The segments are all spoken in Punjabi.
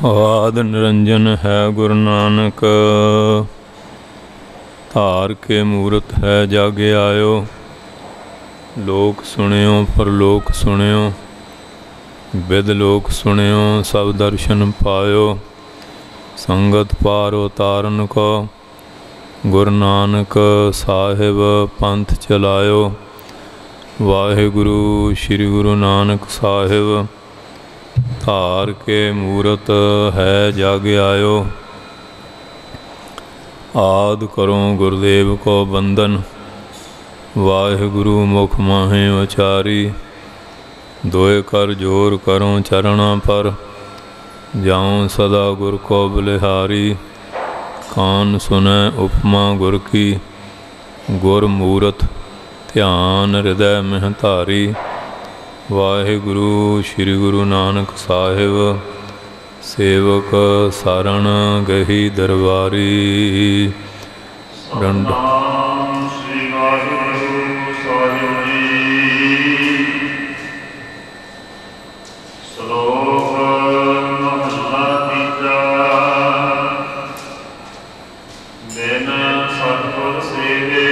आद निरंजन है गुरु नानक, धार के मूरत है जागे आयो। लोक सुनियो परलोक सुनियो, विद लोक सुनियो सब दर्शन पायो। संगत पार उतारन को, गुरु नानक साहिब पंथ चलायो। वाहिगुरु श्री गुरु नानक साहिब, धार के मूरत है जागे आयो। आद करो गुरुदेव को बंदन, वाहिगुरु मुख माहे उचारी। दोए कर जोर करो चरणा पर, जाऊं सदा गुर को बलिहारी। कान सुनै उपमा गुर की, गुर मूरत ध्यान हृदय में धारी। वाहिगुरु श्री गुरु नानक साहिब, सेवक सारण गही दरबारी। डंड श्री वाहिगुरु साहिब जी। श्लोक महला तीजा। बिन सतगुर सेवे,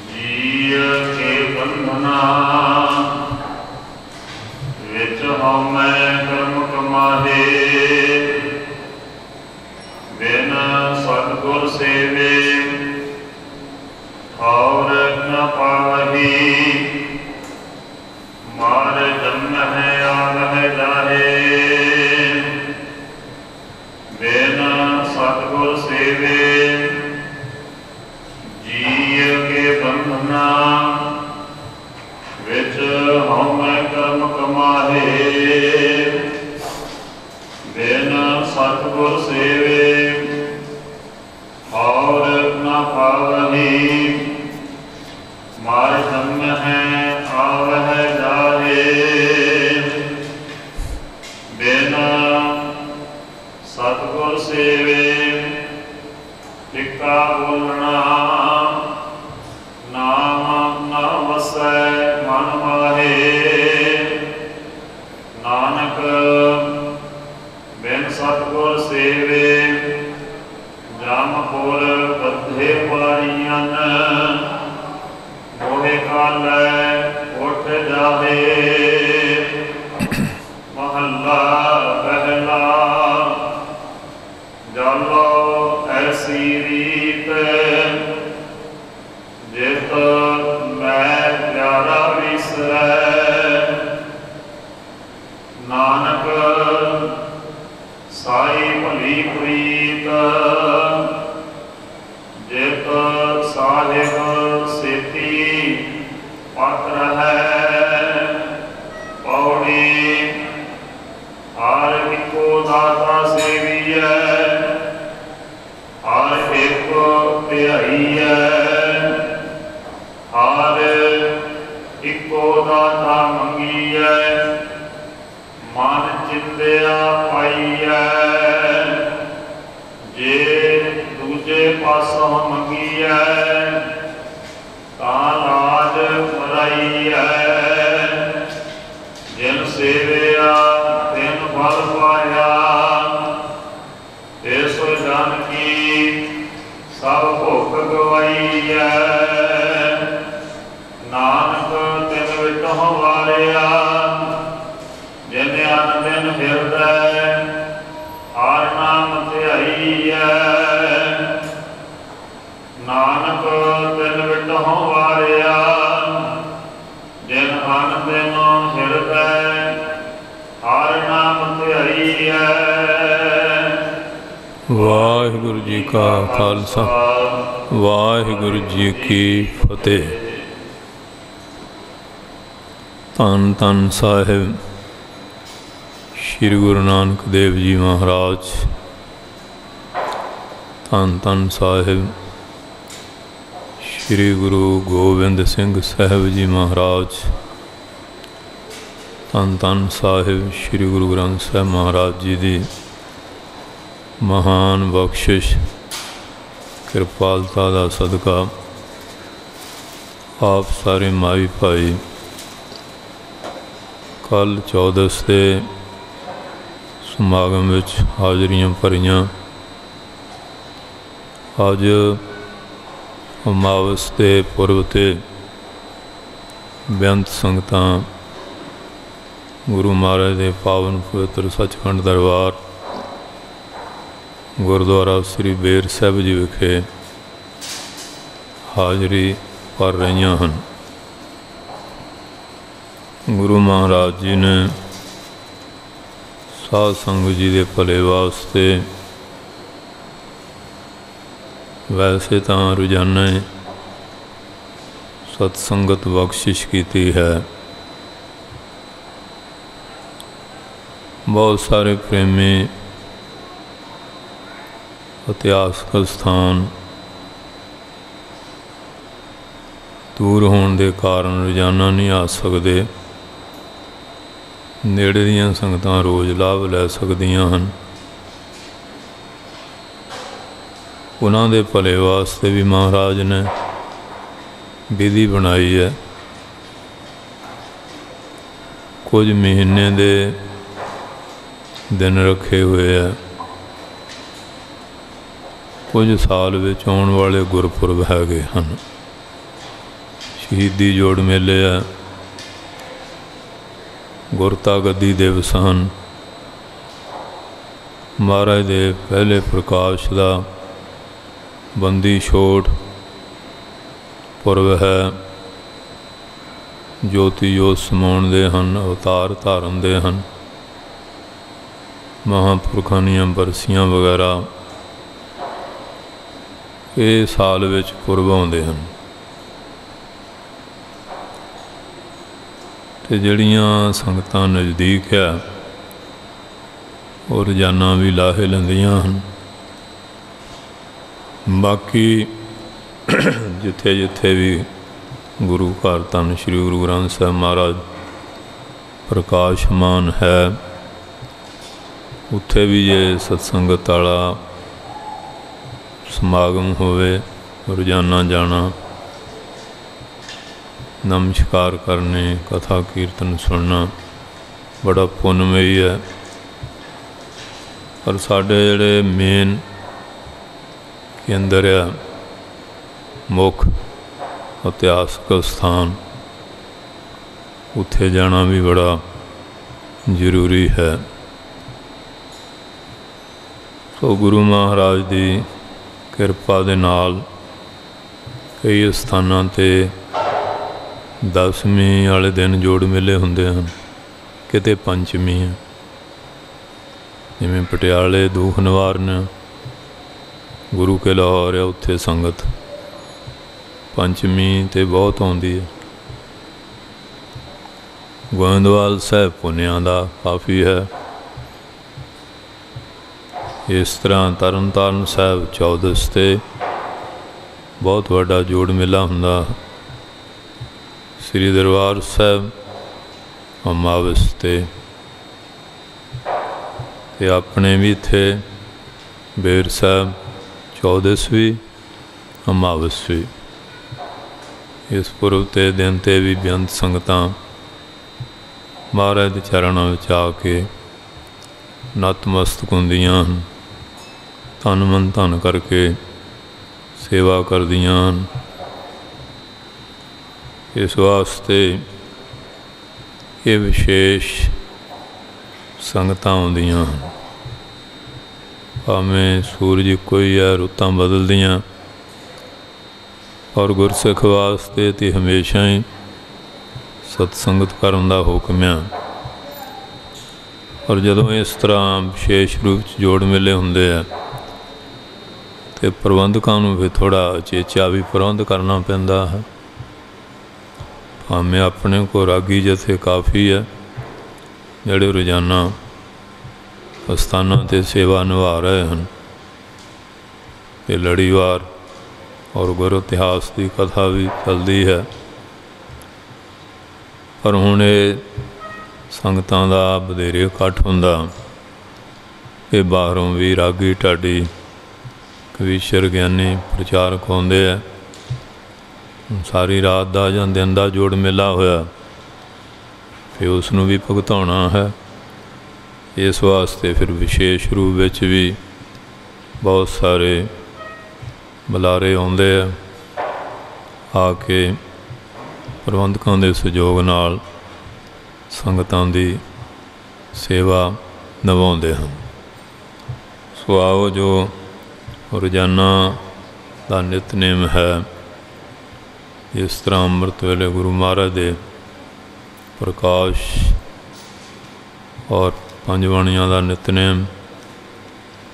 जीय के बंधना। विच हमै कर्म कमाहे, बिन सतगुर सेवे और न पावही। मार जन्म है आवह जाहे, बिन सतगुर सेवे जीय के बंधना। विच हमै कर्म कमाहे, बिन सतगुर सेवे और न पावही। मार जन्म है आवह जाहे, बिन सतगुर सेवे टिक्का बोलना। नाम न वसै मन माहे, नानक बिन सतगुर सेवे। जाम पुर बद्धे पारियन, मोहे कालै उठ जाहे। महला पहला। जालो ऐसी रीत, जित मैं प्यारा विसरै। नानक साई भली प्रीत, जित साहिब सेती पत रहै। पौड़ी हर इको दाता सेवियै, हर एक ध्याईयै। हर इको दाता मंगीयै, मन चिंदिया पाईयै। जे दूजे पासों मंगीयै, तां लाज मराईयै। जिन सेविया तिन फल पाया, तिस जन की सब भुख गवाईयै। नानक तिन विटों वारिया, जिन अन दिन हिरदै हर नाम ध्याईयै। नानक तिन विटों वारिया, जिन अन दिन हिरदै हर नाम ध्याईयै। वाहिगुरु जी का खालसा, वाहिगुरु जी की फतेह। धन धन साहिब श्री गुरु नानक देव जी महाराज। धन धन साहिब श्री गुरु गोबिंद सिंह साहिब जी महाराज। धन धन साहिब श्री गुरु ग्रंथ साहिब महाराज जी की महान बख्शिश कृपालता का सदका आप सारे माई भाई कल चौदस के ਸਮਾਗਮ ਵਿੱਚ ਹਾਜ਼ਰੀਆਂ ਭਰੀਆਂ। ਅੱਜ ਅਮਾਵਸ ਦੇ ਪੁਰਬ 'ਤੇ ਬੇਅੰਤ ਸੰਗਤਾਂ ਗੁਰੂ ਮਹਾਰਾਜ ਦੇ ਪਾਵਨ ਪਵਿੱਤਰ ਸੱਚਖੰਡ ਦਰਬਾਰ ਗੁਰਦੁਆਰਾ ਸ੍ਰੀ ਬੇਰ ਸਾਹਿਬ ਜੀ ਵਿਖੇ ਹਾਜ਼ਰੀ ਭਰ ਰਹੀਆਂ ਹਨ। ਗੁਰੂ ਮਹਾਰਾਜ ਜੀ ਨੇ ਸਾਧ ਸੰਗਤ ਜੀ ਦੇ ਭਲੇ ਵਾਸਤੇ ਵੈਸੇ ਤਾਂ ਰੋਜ਼ਾਨਾ ਸਤਸੰਗਤ ਬਖਸ਼ਿਸ਼ ਕੀਤੀ ਹੈ। ਬਹੁਤ ਸਾਰੇ ਪ੍ਰੇਮੀ ਇਤਿਹਾਸਕ ਸਥਾਨ ਦੂਰ ਹੋਣ ਦੇ ਕਾਰਨ ਰੋਜ਼ਾਨਾ ਨਹੀਂ ਆ ਸਕਦੇ। ਨੇੜੇ ਦੀਆਂ ਸੰਗਤਾਂ ਰੋਜ਼ ਲਾਭ ਲੈ ਸਕਦੀਆਂ ਹਨ। ਉਹਨਾਂ ਦੇ ਭਲੇ ਵਾਸਤੇ ਵੀ ਮਹਾਰਾਜ ਨੇ ਵਿਧੀ ਬਣਾਈ ਹੈ। ਕੁਝ ਮਹੀਨੇ ਦੇ ਦਿਨ ਰੱਖੇ ਹੋਏ ਹੈ। ਕੁਝ ਸਾਲ ਵਿੱਚ ਆਉਣ ਵਾਲੇ ਗੁਰਪੁਰਬ ਹੈਗੇ ਹਨ। ਸ਼ਹੀਦੀ ਜੋੜ ਮੇਲੇ ਹੈ। ਗੁਰਤਾ ਗੱਦੀ ਦਿਵਸ ਹਨ। ਮਹਾਰਾਜ ਦੇ ਪਹਿਲੇ ਪ੍ਰਕਾਸ਼ ਦਾ ਬੰਦੀ ਛੋੜ ਪੁਰਬ ਹੈ। ਜੋਤੀ ਜੋਤ ਸਮਾਉਣ ਦੇ ਹਨ। ਅਵਤਾਰ ਧਾਰਨ ਦੇ ਹਨ। ਮਹਾਂਪੁਰਖਾਂ ਦੀਆਂ ਬਰਸੀਆਂ ਵਗੈਰਾ ਇਹ ਸਾਲ ਵਿੱਚ ਪੁਰਬ ਆਉਂਦੇ ਹਨ। ਅਤੇ ਜਿਹੜੀਆਂ ਸੰਗਤਾਂ ਨਜ਼ਦੀਕ ਆ ਉਹ ਰੋਜ਼ਾਨਾ ਵੀ ਲਾਹੇ ਲੈਂਦੀਆਂ ਹਨ। ਬਾਕੀ ਜਿੱਥੇ ਜਿੱਥੇ ਵੀ ਗੁਰੂ ਘਰ ਧੰਨ ਸ਼੍ਰੀ ਗੁਰੂ ਗ੍ਰੰਥ ਸਾਹਿਬ ਮਹਾਰਾਜ ਪ੍ਰਕਾਸ਼ਮਾਨ ਹੈ, ਉੱਥੇ ਵੀ ਜੇ ਸਤਸੰਗਤ ਵਾਲਾ ਸਮਾਗਮ ਹੋਵੇ, ਰੋਜ਼ਾਨਾ ਜਾਣਾ, ਨਮਸਕਾਰ ਕਰਨੇ, ਕਥਾ ਕੀਰਤਨ ਸੁਣਨਾ ਬੜਾ ਪੁੰਨਮਈ ਹੈ। ਪਰ ਸਾਡੇ ਜਿਹੜੇ ਮੇਨ ਕੇਂਦਰ ਆ, ਮੁੱਖ ਇਤਿਹਾਸਕ ਸਥਾਨ, ਉੱਥੇ ਜਾਣਾ ਵੀ ਬੜਾ ਜ਼ਰੂਰੀ ਹੈ। ਸੋ ਗੁਰੂ ਮਹਾਰਾਜ ਦੀ ਕਿਰਪਾ ਦੇ ਨਾਲ ਕਈ ਸਥਾਨਾਂ 'ਤੇ ਦਸਵੀਂ ਵਾਲੇ ਦਿਨ ਜੋੜ ਮੇਲੇ ਹੁੰਦੇ ਹਨ। ਕਿਤੇ ਪੰਚਮੀ ਹੈ, ਜਿਵੇਂ ਪਟਿਆਲੇ ਦੂਖ ਨਿਵਾਰਨ ਗੁਰੂ ਕੇ ਲਾਹੌਰ ਆ, ਉੱਥੇ ਸੰਗਤ ਪੰਚਮੀ 'ਤੇ ਬਹੁਤ ਆਉਂਦੀ ਹੈ। ਗੋਇੰਦਵਾਲ ਸਾਹਿਬ ਪੁੰਨਿਆਂ ਦਾ ਕਾਫੀ ਹੈ। ਇਸ ਤਰ੍ਹਾਂ ਤਰਨ ਤਾਰਨ ਸਾਹਿਬ ਚੌਦਸ 'ਤੇ ਬਹੁਤ ਵੱਡਾ ਜੋੜ ਮੇਲਾ ਹੁੰਦਾ। ਸ੍ਰੀ ਦਰਬਾਰ ਸਾਹਿਬ ਅਮਾਵਸ 'ਤੇ ਆਪਣੇ ਵੀ ਇੱਥੇ ਬੇਰ ਸਾਹਿਬ ਚੌਦਸ ਵੀ ਅਮਾਵਸ ਵੀ। ਇਸ ਪੁਰਬ 'ਤੇ ਦਿਨ 'ਤੇ ਵੀ ਬੇਅੰਤ ਸੰਗਤਾਂ ਮਹਾਰਾਜ ਦੇ ਚਰਨਾਂ ਵਿੱਚ ਆ ਕੇ ਨਤਮਸਤਕ ਹੁੰਦੀਆਂ ਹਨ। ਤਨ ਮਨ ਧਨ ਕਰਕੇ ਸੇਵਾ ਕਰਦੀਆਂ ਹਨ। ਇਸ ਵਾਸਤੇ ਇਹ ਵਿਸ਼ੇਸ਼ ਸੰਗਤਾਂ ਆਉਂਦੀਆਂ ਹਨ। ਭਾਵੇਂ ਸੂਰਜ ਇੱਕੋ ਹੀ ਹੈ, ਰੁੱਤਾਂ ਬਦਲਦੀਆਂ, ਔਰ ਗੁਰਸਿੱਖ ਵਾਸਤੇ ਤਾਂ ਹਮੇਸ਼ਾ ਹੀ ਸਤਸੰਗਤ ਕਰਨ ਦਾ ਹੁਕਮ ਆ। ਔਰ ਜਦੋਂ ਇਸ ਤਰ੍ਹਾਂ ਵਿਸ਼ੇਸ਼ ਰੂਪ 'ਚ ਜੋੜ ਮੇਲੇ ਹੁੰਦੇ ਆ ਅਤੇ ਪ੍ਰਬੰਧਕਾਂ ਨੂੰ ਫਿਰ ਥੋੜ੍ਹਾ ਚੇਚਾ ਵੀ ਪ੍ਰਬੰਧ ਕਰਨਾ ਪੈਂਦਾ ਹੈ। ਭਾਵੇਂ ਆਪਣੇ ਕੋਲ ਰਾਗੀ ਜਥੇ ਕਾਫੀ ਹੈ, ਜਿਹੜੇ ਰੋਜ਼ਾਨਾ ਅਸਥਾਨਾਂ 'ਤੇ ਸੇਵਾ ਨਿਭਾ ਰਹੇ ਹਨ ਅਤੇ ਲੜੀਵਾਰ ਔਰ ਗੁਰ ਇਤਿਹਾਸ ਦੀ ਕਥਾ ਵੀ ਚੱਲਦੀ ਹੈ। ਪਰ ਹੁਣ ਇਹ ਸੰਗਤਾਂ ਦਾ ਵਧੇਰੇ ਇਕੱਠ ਹੁੰਦਾ। ਇਹ ਬਾਹਰੋਂ ਵੀ ਰਾਗੀ ਢਾਡੀ ਕਵੀਸ਼ਰ ਗਿਆਨੀ ਪ੍ਰਚਾਰਕ ਆਉਂਦੇ ਆ। ਸਾਰੀ ਰਾਤ ਦਾ ਜਾਂ ਦਿਨ ਦਾ ਜੋੜ ਮੇਲਾ ਹੋਇਆ, ਫਿਰ ਉਸ ਨੂੰ ਵੀ ਭੁਗਤਾਉਣਾ ਹੈ। इस वास्ते फिर विशेष रूप विच भी बहुत सारे बुलारे आउंदे आके प्रबंधकों के सहयोग नाल संगतां दी सेवा निभाउंदे हन। सो आओ जो रोजाना का नितनेम है, इस तरह अमृत वेले गुरु महाराज दे प्रकाश और पंज बाणियां दा नितनेम,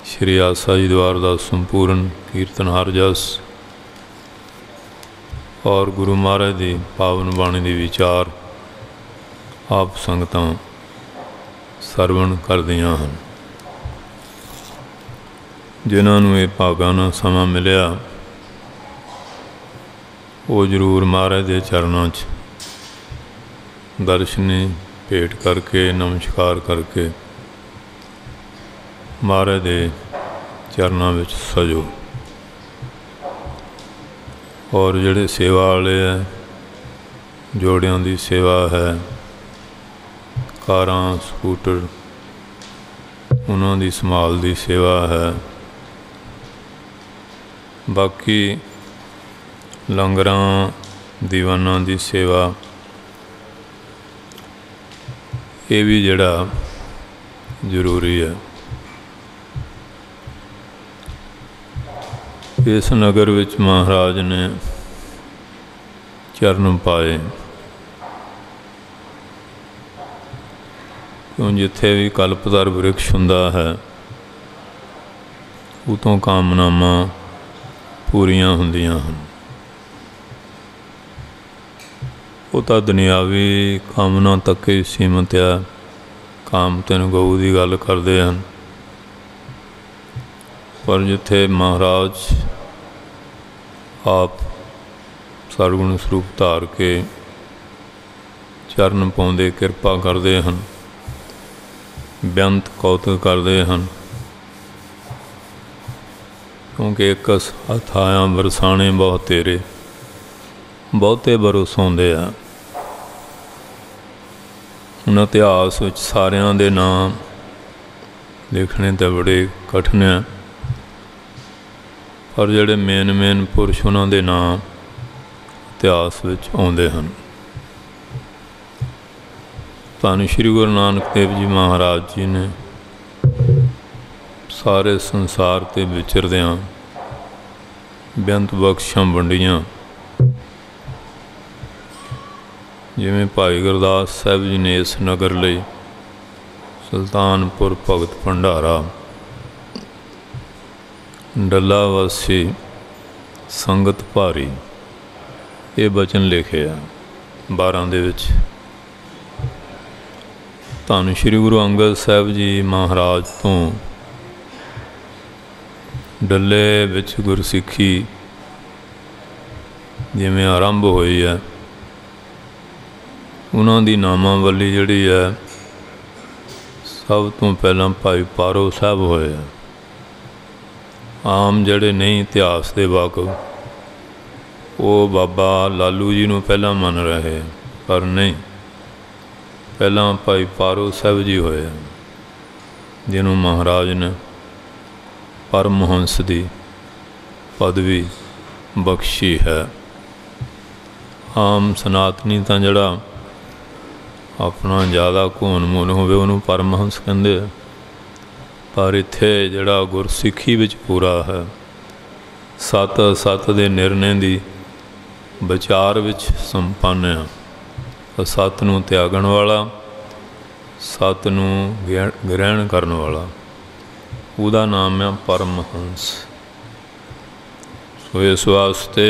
श्री आसा जी द्वार का संपूर्ण कीर्तन हर जस और गुरु महाराज की पावन बाणी की विचार आप संगतां सरवण करदियां हन। जिन्होंने ये भागा ना समा मिलिया वो जरूर महाराज के चरणों च दर्शनी भेंट करके नमस्कार करके महाराज के चरणों में सजो। और ਜਿਹੜੇ सेवा वाले है, जोड़ियां की सेवा है, कारां स्कूटर उन्हों की संभाल की सेवा है, बाकी लंगरां दीवानां की सेवा, ये भी जड़ा जरूरी है। इस नगर विच महाराज ने चरण पाए, क्यों जिथे भी कल्पतर वृक्ष हुंदा है उतों कामनावां पूरियां हुंदियां हन। वो तो दुनियावी कामना तक ही सीमित है, काम तिन गऊ की गल करते हैं, पर जिथे महाराज आप सरगुण स्वरूप धार के चरण पाउंदे किरपा करते हैं, बेअंत कौतक करते हैं, क्योंकि एक हथ आया बरसाने बहुत तेरे, बहुते बरसाउंदे आ। उन इतिहास विच सारियां दे नाम लिखने तो बड़े कठिन है, पर जिहड़े मेन पुरुष उन्हां दे नाम इतिहास विच आउंदे हन। धन श्री गुरु नानक देव जी महाराज जी ने सारे संसार ते विचरदियां बेअंत बख्शां वंडियां, जिवें भाई गुरदास साहब जी ने इस नगर लई सुल्तानपुर भगत भंडारा, डला वासी संगत भारी, ये बचन लिखे आ 12 दे विच। धन श्री गुरु अंगद साहब जी महाराज तो डले विच गुरसिੱਖੀ जिवें आरंभ होई है, उन्हां दी नामावली जिहड़ी है सब तो पहला भाई पारो साहब होए है। आम जड़े नहीं इतिहास के वाकफ वो बाबा लालू जी नूं पहला मन रहे, पर नहीं, पहला भाई पारो साहब जी होए, जिन्हों महाराज ने परमहंस की पदवी बख्शी है। आम सनातनी तो जड़ा अपना ज़्यादा घून मून होवे उन्होंने परमहंस कहते, पर इत्थे जड़ा गुरसिੱਖੀ विच पूरा है, सत असत दे निर्णय की विचार विच संपन्न है, असत नूं त्यागण वाला, सत नूं ग्रहण करन वाला, उहदा नाम है परमहंस। सो इस वास्ते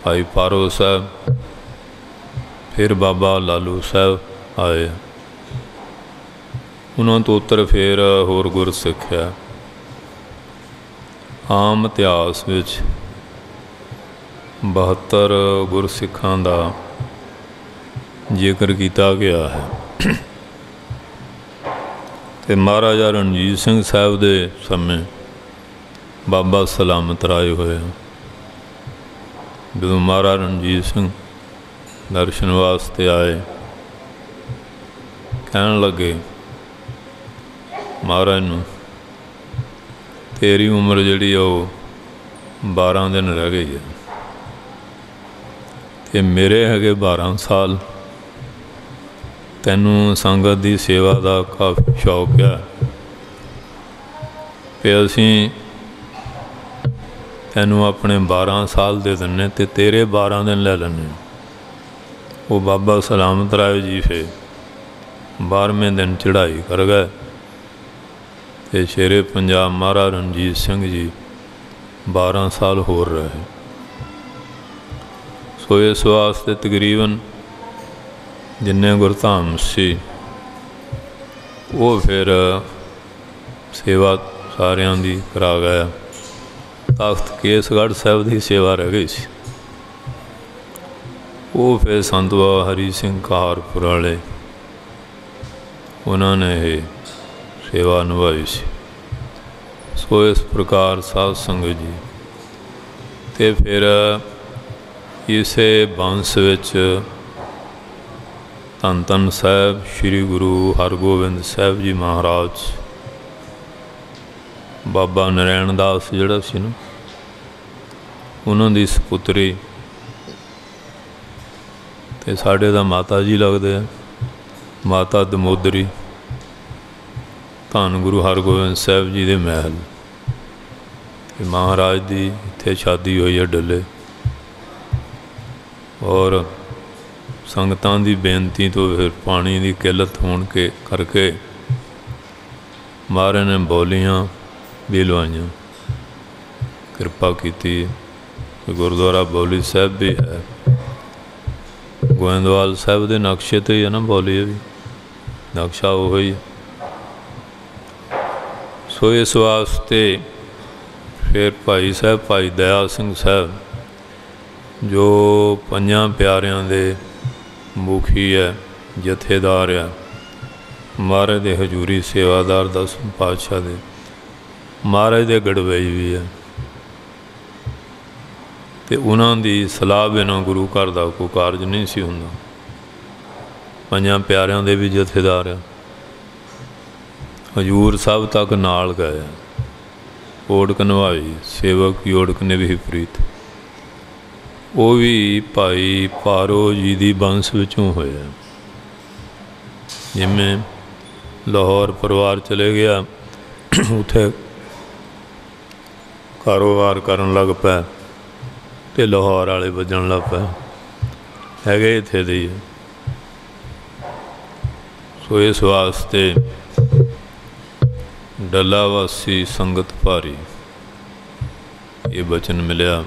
भाई पारो साहब, फिर बाबा लालू साहब आए, उन्होंने तो उत्तर फिर होर गुर सिੱਖਿਆ। आम इतिहास विच 72 गुरसिੱਖਾਂ का जिक्र किया गया है। ते महाराजा रणजीत सिंह साहब के समय बाबा सलामत राय होए, जो महाराजा रणजीत सिंह दर्शन वास्ते आए, कहन लगे महाराज नूं तेरी उम्र जिहड़ी वो 12 दिन रह गई है ते मेरे हैगे 12 साल। तैनूं संगत की सेवा का काफ़ी शौक है ते असीं तैनूं अपने 12 साल दे दिन्ने ते तेरे 12 दिन ले लैने। वो बाबा सलामत राय जी फिर 12वें दिन चढ़ाई कर गए ते शेरे पंजाब महाराज रणजीत सिंह जी 12 साल होर रहे। सो इस वास्ते तकरीबन जिन्ने गुरधाम सी वो फिर सेवा सारियां दी करा गया। तख्त केसगढ़ साहब की सेवा रह गई सी। वो फिर संत बाबा हरी सिंह कहारपुर वाले उन्होंने ये सेवा निभाई सी। सो इस प्रकार साध संगत जी ते फिर इसे बंस विच धन धन साहब श्री गुरु हरगोबिंद साहब जी महाराज बाबा नरैण दास जिहड़ा सी ना उन्होंने सपुत्री ते साढ़े दा माता जी लगदे आ माता दमोदरी धन गुरु हरगोबिंद साहब जी दे महल महाराज दी इत्थे शादी हुई है डले। और संगतां दी बेनती तो फिर पानी की किल्लत होने के करके महाराज ने बौलियां भी लवाइयां कृपा की। गुरुद्वारा बौली साहब भी है गोइंदवाल साहब के नक्शे तो ही है ना बौली भी नक्शा वही है। सो इस वास्ते फिर भाई साहब भाई दया सिंह साहब जो 5 प्यारियां दे मुखी है जथेदार है महाराज दे हजूरी सेवादार 10वें पातशाह दे महाराज दे गड़वेज भी है ते उन्हां दी सलाह बिना गुरु घर का कोई कारज नहीं सी हुंदा। 5 प्यारियां दे भी जथेदार है हजूर साहब तक नाल गए ओड़क नवाई सेवक ओड़क ने भी प्रीत वो भी भाई पारो जी दी बंस विचों होया। जिमें लाहौर परिवार चले गया उत्थे कारोबार करन लग पै ते लाहौर वाले बजन लग पै हैगे इत्थे दे। सो इस वास्ते डलावासी संगत भारी ये बचन मिलया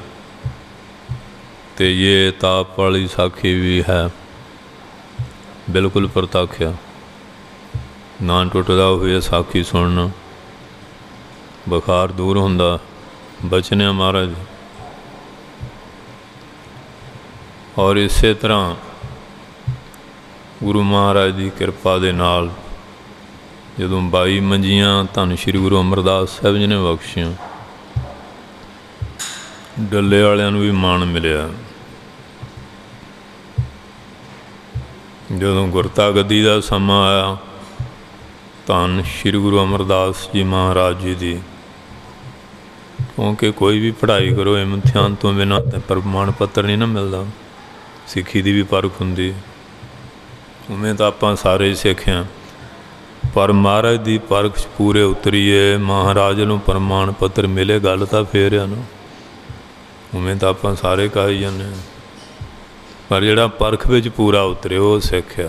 ते ये ताप वाली साखी भी है बिल्कुल प्रताख्या ना टुटदा हुए साखी सुनना बुखार दूर हुंदा बचनिया महाराज। और इस तरह गुरु महाराज की कृपा दे नाल जदों 22 मंजियां धन श्री गुरु अमरदास साहब जी ने बख्शियां डल्ले वालियां नूं भी माण मिलिया। जदों गुरता गद्दी का समा आया धन श्री गुरु अमरदास जी महाराज जी की क्योंकि कोई भी पढ़ाई करो इम्तिहान तो बिना प्रमाण पत्र नहीं ना मिलता सिक्खी की भी परख होंगी उमें तो आप सारे सिख हैं पर महाराज की परख पूरे उतरीए महाराज नूं प्रमाण पत्र मिले गल तो फिर है ना उमें तो आप सारे कही जाने पर जिहड़ा परख विच पूरा उतरे वो सिख है।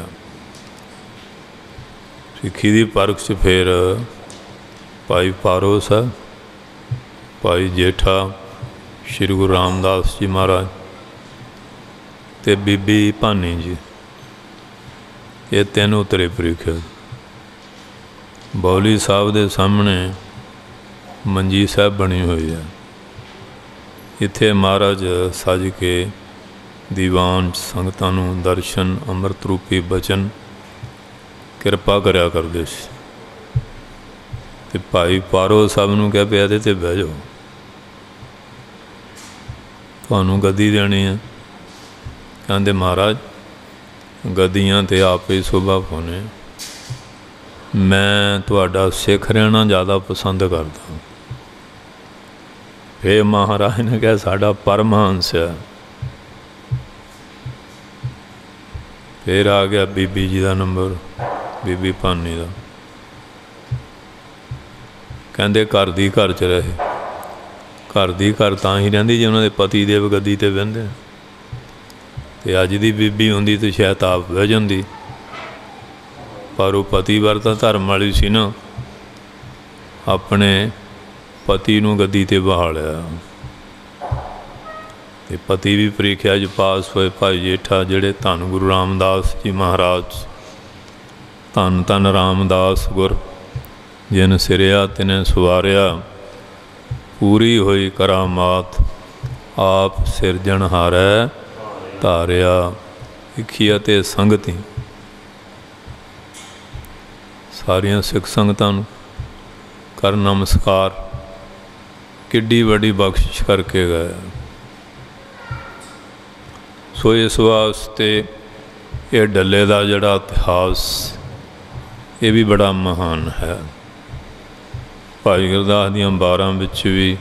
सिक्खी की परख च फिर भाई पारो साहब भाई जेठा श्री गुरु रामदास जी महाराज ते बीबी भानी जी ये 3 उतरे परीखे। बौली साहब के सामने मंजी साहब बनी हुई है इत्थे महाराज सज के दीवान संगतां नूं दर्शन अमृत रूपी बचन कृपा करया करदे सी ते भाई पारो साहब नूं कह पिया ते बह जाओ तुहानूं गद्दी देनी है कहंदे महाराज गद्दियां ते आप ही सुभा पाउने मैं तुहाडा सिख रहना ज़्यादा पसंद करदा। फिर महाराज ने कहा साडा परमहंस है। फिर आ गया बीबी जी का नंबर, बीबी भानी का। कहते घर दी घर च रहे। घर दी घर तां ही रहिंदी जे उन्हां दे पति देव गद्दी ते बहिंदे। ते अज दी बीबी हुंदी तो शायद आप बह जांदी, पर वो पतिवर्ता धर्म वाली सी ना, अपने पति नूं गद्दी ते बहा लिया। ते पति भी परीक्षा च पास होए। भाई जेठा जिहड़े धन गुरु रामदास जी महाराज, धन धन रामदास गुर जिन सिरिया तिने सवारिया, पूरी होई करामात आप सिरजणहारै धारिया। इखी अते संगति सारिया सिख संगतां नूं कर नमस्कार, किड्डी वड्डी बख्शिश करके गए। सो इस वास्ते ये डल्ले का जिहड़ा इतिहास ये भी बड़ा महान है। भाई गुरदास दियां 12 विच भी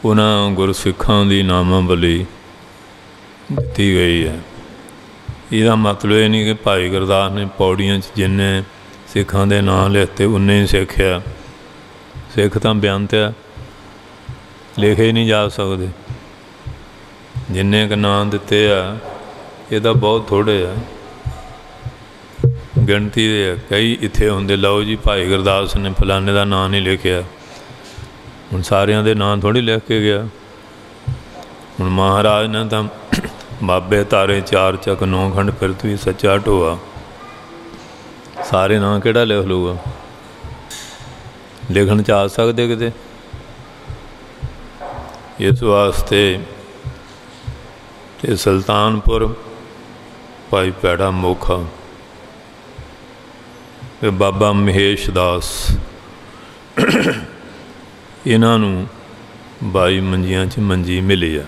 उन्हां गुरसिखां दी नामावली दी गई है। इसका मतलब ये नहीं कि भाई गुरदास ने पौड़ियां जिन्ने सिखां दे नाम लिखते उन्ने ही सिखिया। सिख तां बेअंत है, लिखे ही नहीं जा सकते। जिन्ने क नाम दिते आ ये तो बहुत थोड़े आ, गिणती दे कई इत्थे होंदे। लो जी भाई गुरदास ने फलाने का नाम नहीं लिखिया, हुण सारियां दे नाम थोड़ी लिख के गया। हुण महाराज ने तो बाबे तारे 4 चक 9 खंड फिरतवी सच्चा ढोआ, सारे नाम किहड़ा लिख लूगा? लिखण च आ सकदे किते? इस वास्ते ते सुल्तानपुर भाई पैड़ा मोखा ते बाबा महेश दास, इन्हां नूं 22 मंजियां च मंजी मिली है।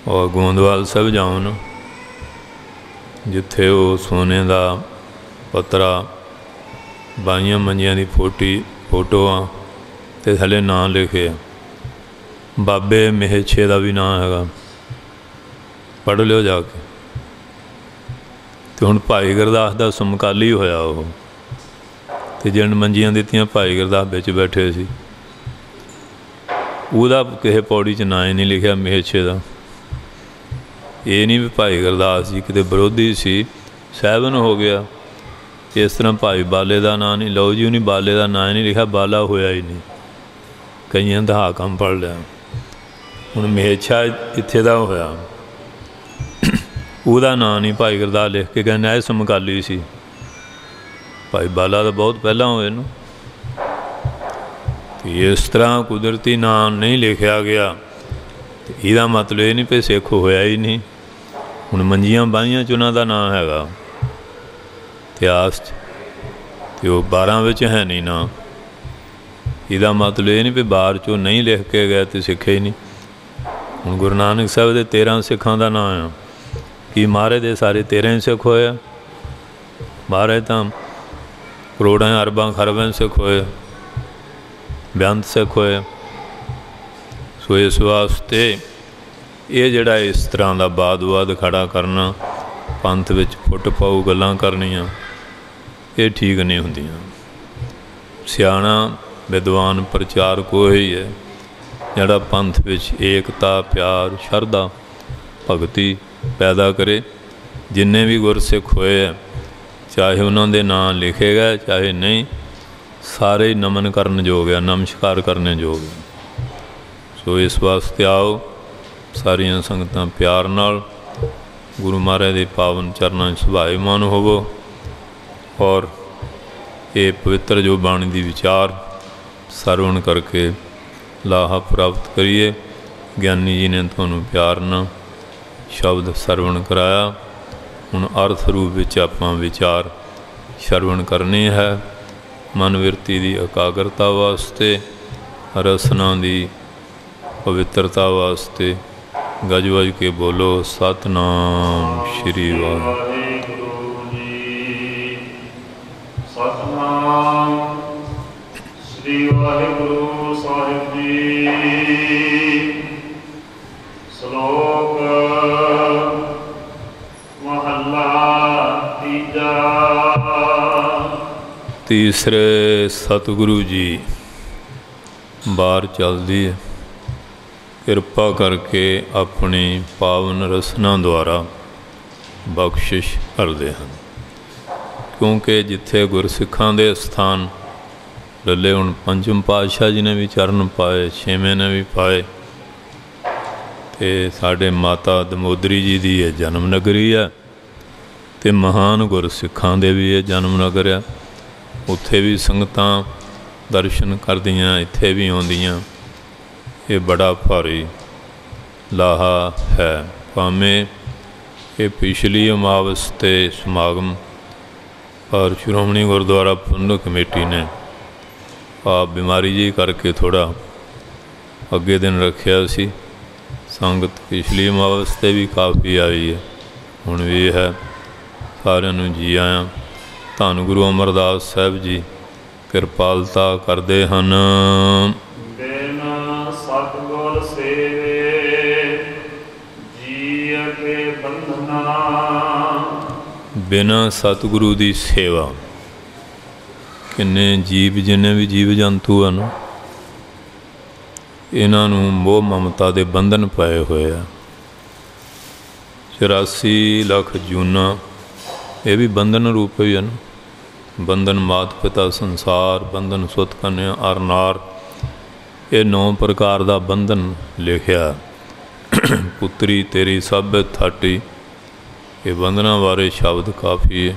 और गोंदवाल साहब जाओ ना, जिथे वो सोने का पत्रा 22 मंजियां की फोटोआं ते थले नाम लिखे। बाबे महेछे का भी नाम है, पढ़ लियो जाके। तो हुण भाई गुरदास का समकाली होया वो, ते जिन मंजियां दित्तियां भाई गुरदास विच बैठे सी, उहदा किसी पौड़ी च ना ही नहीं लिखिया महेछे का। ये नहीं भी भाई गुरदास जी किते विरोधी सी, सैवन हो गया। इस तरह भाई बाले का नाम नहीं, लो जी उन्हें बाले का नाम ही नहीं लिखा, बाला होया ही नहीं। कईयां दा हाकम पढ़ लिया। हुण महेछा इत्थे दा होया, ਉਹਦਾ ਨਾਂ नहीं भाई गुरदास लिख के कहना ਇਹ ਸਮਕਾਲੀ ਸੀ। भाई बाला तो बहुत पहला होए ना। तो इस तरह कुदरती नाम नहीं लिखा गया, तो ਇਹਦਾ मतलब ये नहीं भी सिख होया ही नहीं। हुण मंजियां बाहियां च उन्हां दा नाम हैगा इतिहास च, ते वो 12 विच है नहीं ना। ਇਹਦਾ मतलब ये नहीं भी बाहर चो नहीं लिख के गए तो सिखे ही नहीं। हुण गुरु नानक साहब दे 13 सिखां दा नाम आ, कि महाराज दे सारे 13 ही सिख होए। महाराज तो करोड़ां अरबां खरबां सिख होए, बेअंत सिख होए। सो इस वास्ते ये जिहड़ा इस तरह का वाद विवाद खड़ा करना, पंथ विच फुट पाऊ गल्लां करनियां, ये ठीक नहीं हुंदियां। सियाणा विद्वान प्रचारक कोई है जिहड़ा पंथ विच एकता, प्यार, शरधा, भगती पैदा करे। जिन्ने भी गुरसिख होए है, चाहे उन्होंने दे नाम लिखे गए चाहे नहीं, सारे नमन करन योग है, नमस्कार करने योग है। सो इस वास्ते आओ सारियां संगतां प्यार नाल गुरु महाराज के पावन चरणों सुभाईमान होवो, और ये पवित्र जो बाणी दी विचार सरवण करके लाहा प्राप्त करिए। ज्ञानी जी ने तुहानूं प्यार नाल शब्द सरवण कराया। हुण अर्थ रूप विच आपां विचार श्रवण करनी है। मन विरती की एकाग्रता वास्ते, रसना की पवित्रता वास्ते गज वज के बोलो सतनाम श्री वाहिगुरू। ਸਤਨਾਮ ਸ੍ਰੀ ਵਾਹਿਗੁਰੂ ਸਾਹਿਬ ਜੀ। ਸ਼ਲੋਕ ਮਹੱਲਾ ਤੀਜਾ। ਤੀਸਰੇ ਸਤਿਗੁਰੂ ਜੀ ਬਾਹਰ ਚੱਲਦੀ ਹੈ, ਕਿਰਪਾ ਕਰਕੇ ਆਪਣੀ ਪਾਵਨ ਰਸਨਾ ਦੁਆਰਾ ਬਖਸ਼ਿਸ਼ ਕਰਦੇ ਹਨ। ਕਿਉਂਕਿ ਜਿੱਥੇ ਗੁਰਸਿੱਖਾਂ ਦੇ ਸਥਾਨ ਲੱਲੇ, ਹੁਣ ਪੰਜਮ ਪਾਤਸ਼ਾਹ ਜੀ ਨੇ ਵੀ ਚਰਨ ਪਾਏ, ਛੇਵੇਂ ਨੇ ਵੀ ਪਾਏ, ਅਤੇ ਸਾਡੇ ਮਾਤਾ ਦਮੋਦਰੀ ਜੀ ਦੀ ਇਹ ਜਨਮ ਨਗਰੀ ਹੈ, ਅਤੇ ਮਹਾਨ ਗੁਰਸਿੱਖਾਂ ਦੇ ਵੀ ਇਹ ਜਨਮ ਨਗਰ ਆ। ਉੱਥੇ ਵੀ ਸੰਗਤਾਂ ਦਰਸ਼ਨ ਕਰਦੀਆਂ, ਇੱਥੇ ਵੀ ਆਉਂਦੀਆਂ। ਇਹ ਬੜਾ ਭਾਰੀ ਲਾਹਾ ਹੈ। ਭਾਵੇਂ ਇਹ ਪਿਛਲੀ ਅਮਾਵਸ 'ਤੇ ਸਮਾਗਮ ਪਰ ਸ਼੍ਰੋਮਣੀ ਗੁਰਦੁਆਰਾ ਪ੍ਰਬੰਧਕ ਕਮੇਟੀ ਨੇ ਆਪ ਬਿਮਾਰੀ ਜੀ ਕਰਕੇ ਥੋੜ੍ਹਾ ਅੱਗੇ ਦਿਨ ਰੱਖਿਆ ਸੀ। ਸੰਗਤ ਪਿਛਲੀ ਅਮਾਵਸ 'ਤੇ ਵੀ ਕਾਫੀ ਆਈ ਹੈ, ਹੁਣ ਵੀ ਹੈ। ਸਾਰਿਆਂ ਨੂੰ ਜੀ ਆਇਆਂ। ਧੰਨ ਗੁਰੂ ਅਮਰਦਾਸ ਸਾਹਿਬ ਜੀ ਕਿਰਪਾਲਤਾ ਕਰਦੇ ਹਨ। ਬਿਨ ਸਤਿਗੁਰ ਸੇਵੇ ਜੀਅ ਕੇ ਬੰਧਨਾ। ਬਿਨਾਂ ਸਤਿਗੁਰੂ ਦੀ ਸੇਵਾ ਕਿੰਨੇ ਜੀਵ, ਜਿੰਨੇ ਵੀ ਜੀਵ ਜੰਤੂ ਹਨ, ਇਹਨਾਂ ਨੂੰ ਮੋਹ ਮਮਤਾ ਦੇ ਬੰਧਨ ਪਏ ਹੋਏ ਆ। 84 ਲੱਖ ਜੂਨਾਂ ਇਹ ਵੀ ਬੰਧਨ ਰੂਪ ਹੀ ਹਨ। ਬੰਧਨ ਮਾਤ ਪਿਤਾ ਸੰਸਾਰ, ਬੰਧਨ ਸੁਤ ਕੰਨਿਆ ਅਰ ਨਾਰ, ਇਹ 9 ਪ੍ਰਕਾਰ ਦਾ ਬੰਧਨ ਲਿਖਿਆ। ਪੁੱਤਰੀ ਤੇਰੀ ਸਭ ਥਾਟੀ, ਇਹ ਬੰਧਨਾਂ ਬਾਰੇ ਸ਼ਬਦ ਕਾਫੀ ਹੈ।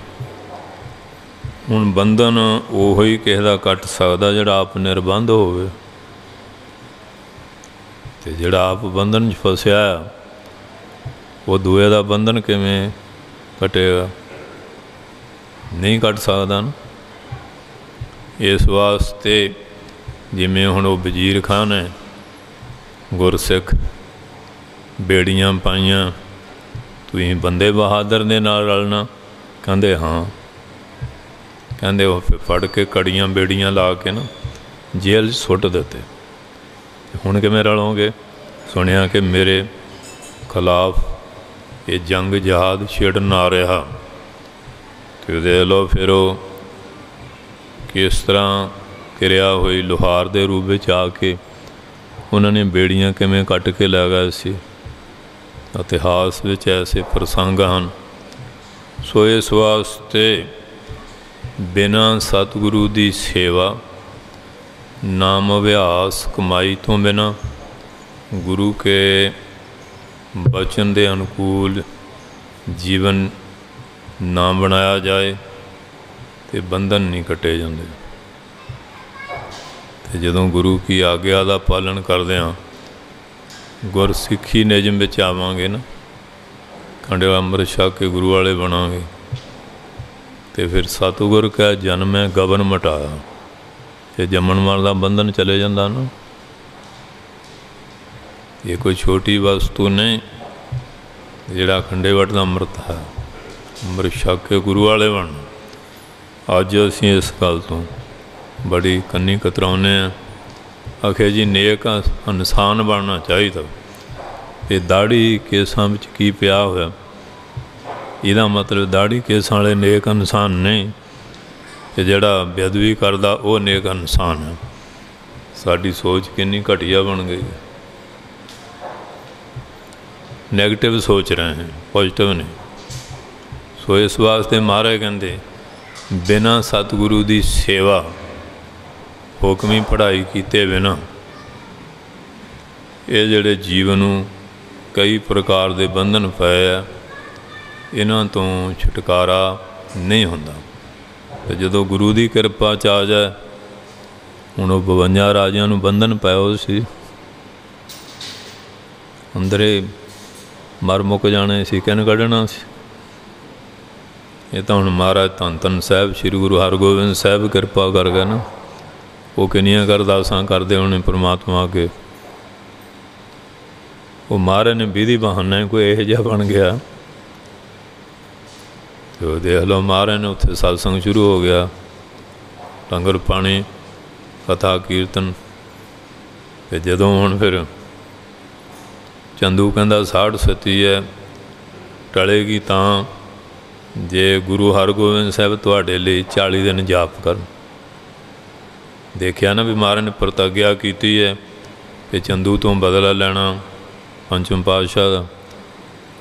ਹੁਣ ਬੰਧਨ ਉਹੋ ਹੀ ਕਿਸੇ ਦਾ ਕੱਟ ਸਕਦਾ ਜਿਹੜਾ ਆਪ ਨਿਰਬੰਧ ਹੋਵੇ, ਅਤੇ ਜਿਹੜਾ ਆਪ ਬੰਧਨ 'ਚ ਫਸਿਆ ਉਹ ਦੂਏ ਦਾ ਬੰਧਨ ਕਿਵੇਂ ਕੱਟੇਗਾ? ਨਹੀਂ ਕੱਟ ਸਕਦਾ ਨਾ। ਇਸ ਵਾਸਤੇ ਜਿਵੇਂ ਹੁਣ ਉਹ ਵਜ਼ੀਰ ਖਾਨ ਹੈ, ਗੁਰਸਿੱਖ, ਬੇੜੀਆਂ ਪਾਈਆਂ, ਤੁਸੀਂ ਬੰਦੇ ਬਹਾਦਰ ਦੇ ਨਾਲ ਰਲਣਾ? ਕਹਿੰਦੇ ਹਾਂ। ਕਹਿੰਦੇ ਉਹ ਫਿਰ ਫੜ ਕੇ ਕੜੀਆਂ ਬੇੜੀਆਂ ਲਾ ਕੇ ਨਾ ਜੇਲ੍ਹ 'ਚ ਸੁੱਟ ਦਿੱਤੇ। ਹੁਣ ਕਿਵੇਂ ਰਲੋਗੇ? ਸੁਣਿਆ ਕਿ ਮੇਰੇ ਖਿਲਾਫ ਇਹ ਜੰਗ ਜਹਾਦ ਛੇੜਨ ਆ ਰਿਹਾ, ਅਤੇ ਦੇਖ ਲਓ ਫਿਰ ਉਹ ਕਿਸ ਤਰ੍ਹਾਂ ਕਿਰਿਆ ਹੋਈ। ਲੁਹਾਰ ਦੇ ਰੂਪ ਵਿੱਚ ਆ ਕੇ ਉਹਨਾਂ ਨੇ ਬੇੜੀਆਂ ਕਿਵੇਂ ਕੱਟ ਕੇ ਲੈ ਗਏ ਸੀ। ਇਤਿਹਾਸ ਵਿੱਚ ਐਸੇ ਪ੍ਰਸੰਗ ਹਨ। ਸੋ ਇਸ ਵਾਸਤੇ ਬਿਨਾਂ ਸਤਿਗੁਰੂ ਦੀ ਸੇਵਾ, ਨਾਮ ਅਭਿਆਸ ਕਮਾਈ ਤੋਂ ਬਿਨਾਂ, ਗੁਰੂ ਕੇ ਬਚਨ ਦੇ ਅਨੁਕੂਲ ਜੀਵਨ ਨਾ ਬਣਾਇਆ ਜਾਏ ਅਤੇ ਬੰਧਨ ਨਹੀਂ ਕੱਟੇ ਜਾਂਦੇ। ਅਤੇ ਜਦੋਂ ਗੁਰੂ ਕੀ ਆਗਿਆ ਦਾ ਪਾਲਣ ਕਰਦੇ ਹਾਂ, ਗੁਰਸਿੱਖੀ ਨਿਯਮ ਵਿੱਚ ਆਵਾਂਗੇ ਨਾ, ਖੰਡੇ ਅੰਮ੍ਰਿਤ ਛਕ ਕੇ ਗੁਰੂ ਵਾਲੇ ਬਣਾਂਗੇ, ਅਤੇ ਫਿਰ ਸਤਿਗੁਰ ਕਾ ਜਨਮ ਹੈ ਗਬਨ ਮਟਾਇਆ, ਅਤੇ ਜੰਮਣ ਵਾਲ ਦਾ ਬੰਧਨ ਚਲੇ ਜਾਂਦਾ ਨਾ। ਇਹ ਕੋਈ ਛੋਟੀ ਵਸਤੂ ਨਹੀਂ। ਜਿਹੜਾ ਖੰਡੇ ਵਟ ਦਾ ਅੰਮ੍ਰਿਤ ਹੈ, ਅੰਮ੍ਰਿਤ ਛਕ ਕੇ ਗੁਰੂ ਵਾਲੇ ਬਣਨਾ। ਅੱਜ ਅਸੀਂ ਇਸ ਗੱਲ ਤੋਂ ਬੜੀ ਕੰਨੀ ਕਤਰਾਉਂਦੇ ਹਾਂ। ਆਖੇ ਜੀ ਨੇਕ ਇਨਸਾਨ ਬਣਨਾ ਚਾਹੀਦਾ, ਅਤੇ ਦਾੜੀ ਕੇਸਾਂ ਵਿੱਚ ਕੀ ਪਿਆ ਹੋਇਆ? ਇਹਦਾ ਮਤਲਬ ਦਾੜੀ ਕੇਸਾਂ ਵਾਲੇ ਨੇਕ ਇਨਸਾਨ ਨਹੀਂ, ਅਤੇ ਜਿਹੜਾ ਬੇਅਦਬੀ ਕਰਦਾ ਉਹ ਨੇਕ ਇਨਸਾਨ ਹੈ। ਸਾਡੀ ਸੋਚ ਕਿੰਨੀ ਘਟੀਆ ਬਣ ਗਈ ਹੈ। ਨੈਗੇਟਿਵ ਸੋਚ ਰਹੇ ਹਾਂ, ਪੋਜ਼ੀਟਿਵ ਨਹੀਂ। ਸੋ ਇਸ ਵਾਸਤੇ ਮਹਾਰਾਜ ਕਹਿੰਦੇ ਬਿਨਾਂ ਸਤਿਗੁਰੂ ਦੀ ਸੇਵਾ, ਹੁਕਮੀ ਪੜ੍ਹਾਈ ਕੀਤੇ ਬਿਨਾਂ, ਇਹ ਜਿਹੜੇ ਜੀਵ ਨੂੰ ਕਈ ਪ੍ਰਕਾਰ ਦੇ ਬੰਧਨ ਪਏ ਆ, ਇਹਨਾਂ ਤੋਂ ਛੁਟਕਾਰਾ ਨਹੀਂ ਹੁੰਦਾ। ਅਤੇ ਜਦੋਂ ਗੁਰੂ ਦੀ ਕਿਰਪਾ 'ਚ ਆ ਜਾਏ, ਹੁਣ ਉਹ 52 ਰਾਜਿਆਂ ਨੂੰ ਬੰਧਨ ਪਾਇਆ ਸੀ, ਅੰਦਰੇ ਮਰ ਮੁੱਕ ਜਾਣੇ ਸੀ, ਕਿਨ ਕੱਢਣਾ ਸੀ? ਇਹ ਤਾਂ ਹੁਣ ਮਹਾਰਾਜ ਧੰਨ ਧੰਨ ਸਾਹਿਬ ਸ਼੍ਰੀ ਗੁਰੂ ਹਰਗੋਬਿੰਦ ਸਾਹਿਬ ਕਿਰਪਾ ਕਰ ਗਏ ਨਾ। ਉਹ ਕਿੰਨੀਆਂ ਅਰਦਾਸਾਂ ਕਰਦੇ ਹੋਣੇ ਪਰਮਾਤਮਾ ਅੱਗੇ। ਉਹ ਮਹਾਰਾਜ ਨੇ ਵਿਧੀ ਬਹਾਨਾ ਕੋਈ ਇਹੋ ਜਿਹਾ ਬਣ ਗਿਆ, ਅਤੇ ਉਹ ਦੇਖ ਲਓ ਮਹਾਰਾਜ ਨੇ ਉੱਥੇ ਸਤਸੰਗ ਸ਼ੁਰੂ ਹੋ ਗਿਆ, ਲੰਗਰ ਪਾਣੀ, ਕਥਾ ਕੀਰਤਨ। ਅਤੇ ਜਦੋਂ ਹੁਣ ਫਿਰ ਚੰਦੂ ਕਹਿੰਦਾ ਸਾੜ ਸਤੀ ਹੈ, ਟਲੇਗੀ ਤਾਂ ਜੇ ਗੁਰੂ ਹਰਗੋਬਿੰਦ ਸਾਹਿਬ ਤੁਹਾਡੇ ਲਈ 40 ਦਿਨ ਜਾਪ ਕਰਨ। ਦੇਖਿਆ ਨਾ ਵੀ ਮਹਾਰਾਜ ਨੇ ਪ੍ਰਤਿਗਿਆ ਕੀਤੀ ਹੈ ਕਿ ਚੰਦੂ ਤੋਂ ਬਦਲਾ ਲੈਣਾ ਪੰਚਮ ਪਾਤਸ਼ਾਹ ਦਾ।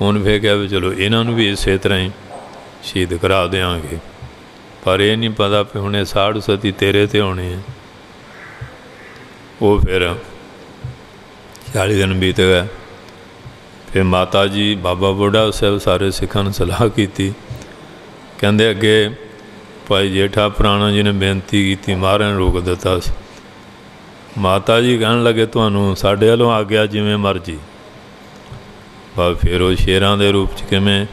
ਹੁਣ ਫਿਰ ਕਿਹਾ ਵੀ ਚਲੋ ਇਹਨਾਂ ਨੂੰ ਵੀ ਇਸੇ ਤਰ੍ਹਾਂ ਹੀ ਸ਼ਹੀਦ ਕਰਾ ਦਿਆਂਗੇ, ਪਰ ਇਹ ਨਹੀਂ ਪਤਾ ਵੀ ਹੁਣ ਇਹ ਸਾੜ ਸਤੀ ਤੇਰੇ 'ਤੇ ਹੋਣੀ ਹੈ। ਉਹ ਫਿਰ 40 ਦਿਨ ਬੀਤ ਗਏ। ਫਿਰ ਮਾਤਾ ਜੀ, ਬਾਬਾ ਬੁੱਢਾ ਸਾਹਿਬ, ਸਾਰੇ ਸਿੱਖਾਂ ਨੂੰ ਸਲਾਹ ਕੀਤੀ। ਕਹਿੰਦੇ ਅੱਗੇ ਭਾਈ ਜੇਠਾ ਪੁਰਾਣਾ ਜੀ ਨੇ ਬੇਨਤੀ ਕੀਤੀ, ਮਹਾਰਾਜ ਨੇ ਰੋਕ ਦਿੱਤਾ ਸੀ। ਮਾਤਾ ਜੀ ਕਹਿਣ ਲੱਗੇ ਤੁਹਾਨੂੰ ਸਾਡੇ ਵੱਲੋਂ ਆ ਗਿਆ ਜਿਵੇਂ ਮਰਜ਼ੀ। ਪਰ ਫਿਰ ਉਹ ਸ਼ੇਰਾਂ ਦੇ ਰੂਪ 'ਚ ਕਿਵੇਂ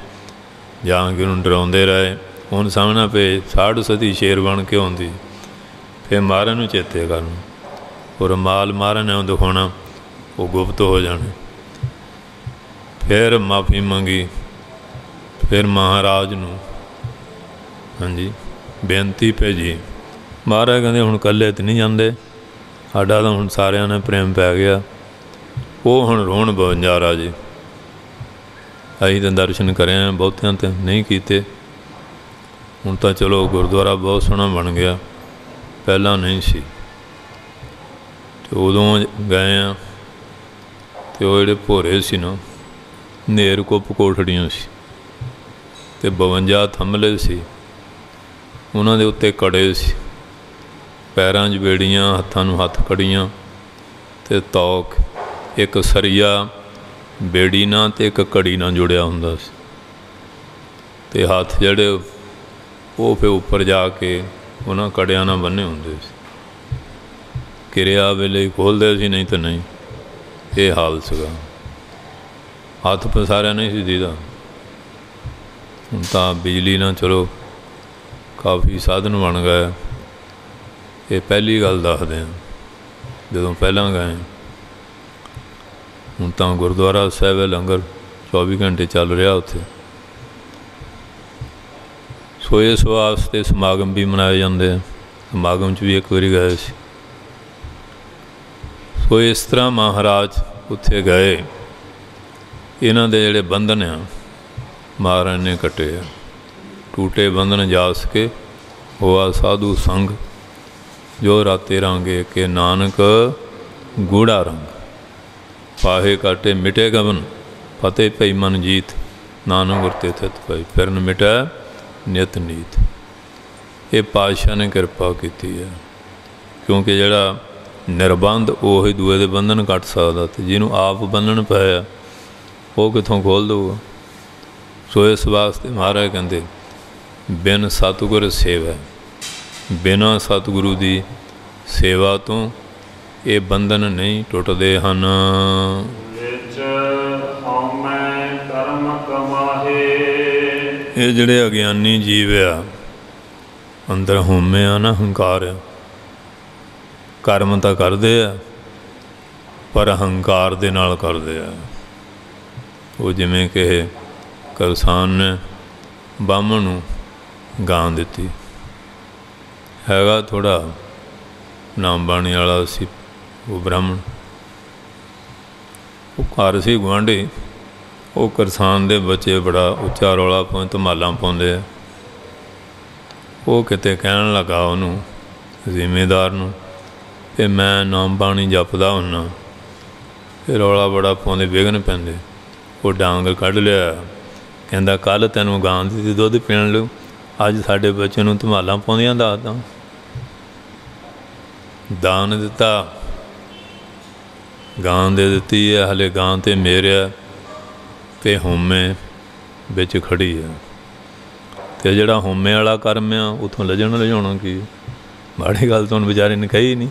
ਜਹਾਂਗੀਰ ਨੂੰ ਡਰਾਉਂਦੇ ਰਹੇ। ਹੁਣ ਸਾਹਮਣਾ ਪਏ ਸਾੜ ਸਤੀ ਸ਼ੇਰ ਬਣ ਕੇ ਆਉਂਦੀ। ਫਿਰ ਮਹਾਰਾਜ ਨੂੰ ਚੇਤੇ ਕਰਨ, ਉਹ ਰੁਮਾਲ ਮਹਾਰਾਜ ਨੇ ਦਿਖਾਉਣਾ, ਉਹ ਗੁਪਤ ਹੋ ਜਾਣੇ। ਫਿਰ ਮਾਫੀ ਮੰਗੀ, ਫਿਰ ਮਹਾਰਾਜ ਨੂੰ ਹਾਂਜੀ ਬੇਨਤੀ ਭੇਜੀ। ਮਹਾਰਾਜ ਕਹਿੰਦੇ ਹੁਣ ਇਕੱਲੇ ਤਾਂ ਨਹੀਂ ਜਾਂਦੇ, ਸਾਡਾ ਤਾਂ ਹੁਣ ਸਾਰਿਆਂ ਨੇ ਪ੍ਰੇਮ ਪੈ ਗਿਆ। ਉਹ ਹੁਣ ਰੋਣ 52 ਰਾਜੇ। ਅਸੀਂ ਤਾਂ ਦਰਸ਼ਨ ਕਰਿਆ, ਬਹੁਤਿਆਂ ਤਾਂ ਨਹੀਂ ਕੀਤੇ। ਹੁਣ ਤਾਂ ਚਲੋ ਗੁਰਦੁਆਰਾ ਬਹੁਤ ਸੋਹਣਾ ਬਣ ਗਿਆ, ਪਹਿਲਾਂ ਨਹੀਂ ਸੀ। ਅਤੇ ਉਦੋਂ ਗਏ ਹਾਂ ਅਤੇ ਉਹ ਜਿਹੜੇ ਭੋਰੇ ਸੀ ਨਾ, ਨੇਰ ਕੁੱਪ ਕੋਠੜੀਆਂ ਸੀ ਅਤੇ 52 ਥੰਮਲੇ ਸੀ, ਉਹਨਾਂ ਦੇ ਉੱਤੇ ਕੜੇ ਸੀ, ਪੈਰਾਂ 'ਚ ਬੇੜੀਆਂ, ਹੱਥਾਂ ਨੂੰ ਹੱਥ ਕੜੀਆਂ ਅਤੇ ਤੌਕ। ਇੱਕ ਸਰੀਆ ਬੇੜੀ ਨਾਲ ਅਤੇ ਇੱਕ ਘੜੀ ਨਾਲ ਜੁੜਿਆ ਹੁੰਦਾ ਸੀ, ਅਤੇ ਹੱਥ ਜਿਹੜੇ ਉਹ ਫਿਰ ਉੱਪਰ ਜਾ ਕੇ ਉਹਨਾਂ ਕੜਿਆਂ ਨਾਲ ਬੰਨੇ ਹੁੰਦੇ ਸੀ। ਕਿਰਿਆ ਵੇਲੇ ਹੀ ਖੋਲ੍ਹਦੇ ਸੀ, ਨਹੀਂ ਤਾਂ ਨਹੀਂ। ਇਹ ਹਾਲ ਸੀਗਾ। ਹੱਥ ਪਸਾਰਿਆ ਨਹੀਂ ਸੀ ਦੀਦਾ। ਹੁਣ ਤਾਂ ਬਿਜਲੀ ਨਾਲ ਚਲੋ ਕਾਫੀ ਸਾਧਨ ਬਣ ਗਏ। ਇਹ ਪਹਿਲੀ ਗੱਲ ਦੱਸਦੇ ਹਾਂ, ਜਦੋਂ ਪਹਿਲਾਂ ਗਏ। ਹੁਣ ਤਾਂ ਗੁਰਦੁਆਰਾ ਸਾਹਿਬ ਲੰਗਰ 24 ਘੰਟੇ ਚੱਲ ਰਿਹਾ ਉੱਥੇ। ਸੋ ਇਸ ਵਾਸਤੇ ਸਮਾਗਮ ਵੀ ਮਨਾਏ ਜਾਂਦੇ ਆ। ਸਮਾਗਮ 'ਚ ਵੀ ਇੱਕ ਵਾਰੀ ਗਏ ਸੀ। ਸੋ ਇਸ ਤਰ੍ਹਾਂ ਮਹਾਰਾਜ ਉੱਥੇ ਗਏ। ਇਹਨਾਂ ਦੇ ਜਿਹੜੇ ਬੰਧਨ ਆ ਮਹਾਰਾਜ ਨੇ ਕੱਟੇ ਆ। ਟੂਟੇ ਬੰਧਨ ਜਾਸ ਕੇ ਹੋਆ ਸਾਧੂ ਸੰਗ, ਜੋ ਰਾਤੇ ਰਾਂਗੇ ਕੇ ਨਾਨਕ ਗੂੜਾ ਰੰਗ। ਪਾਹੇ ਕਾਟੇ ਮਿਟੇ ਗਵਨ, ਫਤਿਹ ਪਈ ਮਨ ਜੀਤ, ਨਾਨਕ ਗੁਰ ਤੇ ਥਿਤ ਪਈ, ਫਿਰਨ ਮਿਟੈ ਨਿਤ ਨੀਤ। ਇਹ ਪਾਤਸ਼ਾਹ ਨੇ ਕਿਰਪਾ ਕੀਤੀ ਹੈ, ਕਿਉਂਕਿ ਜਿਹੜਾ ਨਿਰਬੰਧ ਉਹ ਹੀ ਦੂਏ ਦੇ ਬੰਧਨ ਕੱਟ ਸਕਦਾ, ਅਤੇ ਜਿਹਨੂੰ ਆਪ ਬੰਧਨ ਪਏ ਆ ਉਹ ਕਿੱਥੋਂ ਖੋਲ੍ਹ ਦਊਗਾ। ਸੋ ਇਸ ਵਾਸਤੇ ਮਹਾਰਾਜ ਕਹਿੰਦੇ ਬਿਨ ਸਤਿਗੁਰ ਸੇਵਾ, ਬਿਨਾਂ ਸਤਿਗੁਰੂ ਦੀ ਸੇਵਾ ਤੋਂ ਇਹ ਬੰਧਨ ਨਹੀਂ ਟੁੱਟਦੇ ਹਨ। ਇਹ ਜਿਹੜੇ ਅਗਿਆਨੀ ਜੀਵ ਆ, ਅੰਦਰ ਹਉਮੈ ਆ ਨਾ, ਹੰਕਾਰ ਆ, ਕਰਮ ਤਾਂ ਕਰਦੇ ਆ ਪਰ ਹੰਕਾਰ ਦੇ ਨਾਲ ਕਰਦੇ ਆ। ਉਹ ਜਿਵੇਂ ਕਿ ਕਿਸਾਨ ਨੇ ਬਾਹਮਣ ਨੂੰ ਗਾਂ ਦਿੱਤੀ, ਹੈਗਾ ਥੋੜ੍ਹਾ ਨਾਮ ਬਾਣੀ ਵਾਲਾ ਸੀ ਉਹ ਬ੍ਰਾਹਮਣ। ਉਹ ਘਰ ਸੀ ਗੁਆਂਢੀ। ਉਹ ਕਿਸਾਨ ਦੇ ਬੱਚੇ ਬੜਾ ਉੱਚਾ ਰੌਲਾ ਪਾਉਂਦੇ, ਧਮਾਲਾਂ ਪਾਉਂਦੇ ਆ। ਉਹ ਕਿਤੇ ਕਹਿਣ ਲੱਗਾ ਉਹਨੂੰ, ਜ਼ਿਮੀਂਦਾਰ ਨੂੰ, ਕਿ ਮੈਂ ਨਾਮ ਬਾਣੀ ਜਪਦਾ ਹੁੰਦਾ, ਫਿਰ ਰੌਲਾ ਬੜਾ ਪਾਉਂਦੇ, ਵਿਘਨ ਪੈਂਦੇ। ਉਹ ਡਾਂਗ ਕੱਢ ਲਿਆ, ਕਹਿੰਦਾ ਕੱਲ੍ਹ ਤੈਨੂੰ ਗਾਂ ਦਿੱਤੀ ਦੁੱਧ ਪੀਣ ਲਈ, ਅੱਜ ਸਾਡੇ ਬੱਚੇ ਨੂੰ ਧਮਾਲਾਂ ਪਾਉਂਦੀਆਂ ਦੱਸਦਾ। ਦਾਨ ਦਿੱਤਾ, ਗਾਂ ਦੇ ਦਿੱਤੀ ਹੈ, ਹਲੇ ਗਾਂ 'ਤੇ ਮੇਰਿਆ ਅਤੇ ਹਉਮੈ ਵਿੱਚ ਖੜੀ ਹੈ। ਅਤੇ ਜਿਹੜਾ ਹਉਮੈ ਵਾਲਾ ਕਰਮ ਆ, ਉੱਥੋਂ ਲਿਜਾਉਣਾ ਕੀ। ਮਾੜੀ ਗੱਲ ਤਾਂ ਉਹਨੂੰ ਵਿਚਾਰੇ ਨੇ ਕਹੀ ਨਹੀਂ।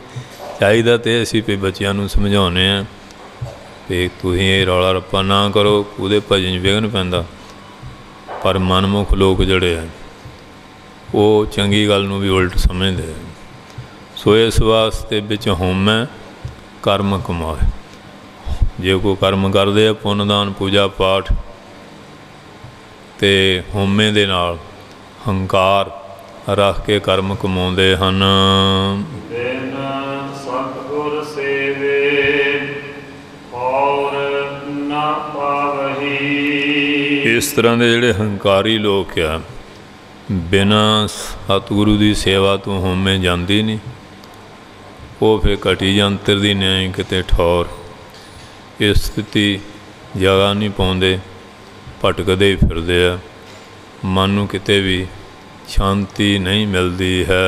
ਚਾਹੀਦਾ ਤਾਂ ਅਸੀਂ ਵੀ ਬੱਚਿਆਂ ਨੂੰ ਸਮਝਾਉਂਦੇ ਹਾਂ ਵੀ ਤੁਸੀਂ ਇਹ ਰੌਲਾ ਰੱਪਾ ਨਾ ਕਰੋ, ਉਹਦੇ ਭਜਨ 'ਚ ਵਿਘਨ ਪੈਂਦਾ। ਪਰ ਮਨਮੁਖ ਲੋਕ ਜਿਹੜੇ ਆ ਉਹ ਚੰਗੀ ਗੱਲ ਨੂੰ ਵੀ ਉਲਟ ਸਮਝਦੇ ਆ। ਸੋ ਇਸ ਵਾਸਤੇ ਵਿੱਚ ਹਉਮੈ ਕਰਮ ਕਮਾਏ। ਜੇ ਕੋਈ ਕਰਮ ਕਰਦੇ ਆ, ਪੁੰਨਦਾਨ ਪੂਜਾ ਪਾਠ, ਅਤੇ ਹਉਮੈ ਦੇ ਨਾਲ ਹੰਕਾਰ ਰੱਖ ਕੇ ਕਰਮ ਕਮਾਉਂਦੇ ਹਨ। ਬਿਨ ਸਤਿਗੁਰ ਸੇਵੇ ਔਰ ਨਾ ਪਾਵਹੀ। ਇਸ ਤਰ੍ਹਾਂ ਦੇ ਜਿਹੜੇ ਹੰਕਾਰੀ ਲੋਕ ਆ, ਬਿਨਾਂ ਸਤਿਗੁਰੂ ਦੀ ਸੇਵਾ ਤੋਂ ਹੋਮੇ ਜਾਂਦੀ ਨਹੀਂ। ਉਹ ਫਿਰ ਘਟੀ ਜੰਤਰ ਦੀ ਨਿਆਈ ਕਿਤੇ ਠੌਰ, ਇਸ ਸਥਿਤੀ ਜਗ੍ਹਾ ਨਹੀਂ ਪਾਉਂਦੇ, ਭਟਕਦੇ ਹੀ ਫਿਰਦੇ ਆ। ਮਨ ਨੂੰ ਕਿਤੇ ਵੀ ਸ਼ਾਂਤੀ ਨਹੀਂ ਮਿਲਦੀ ਹੈ।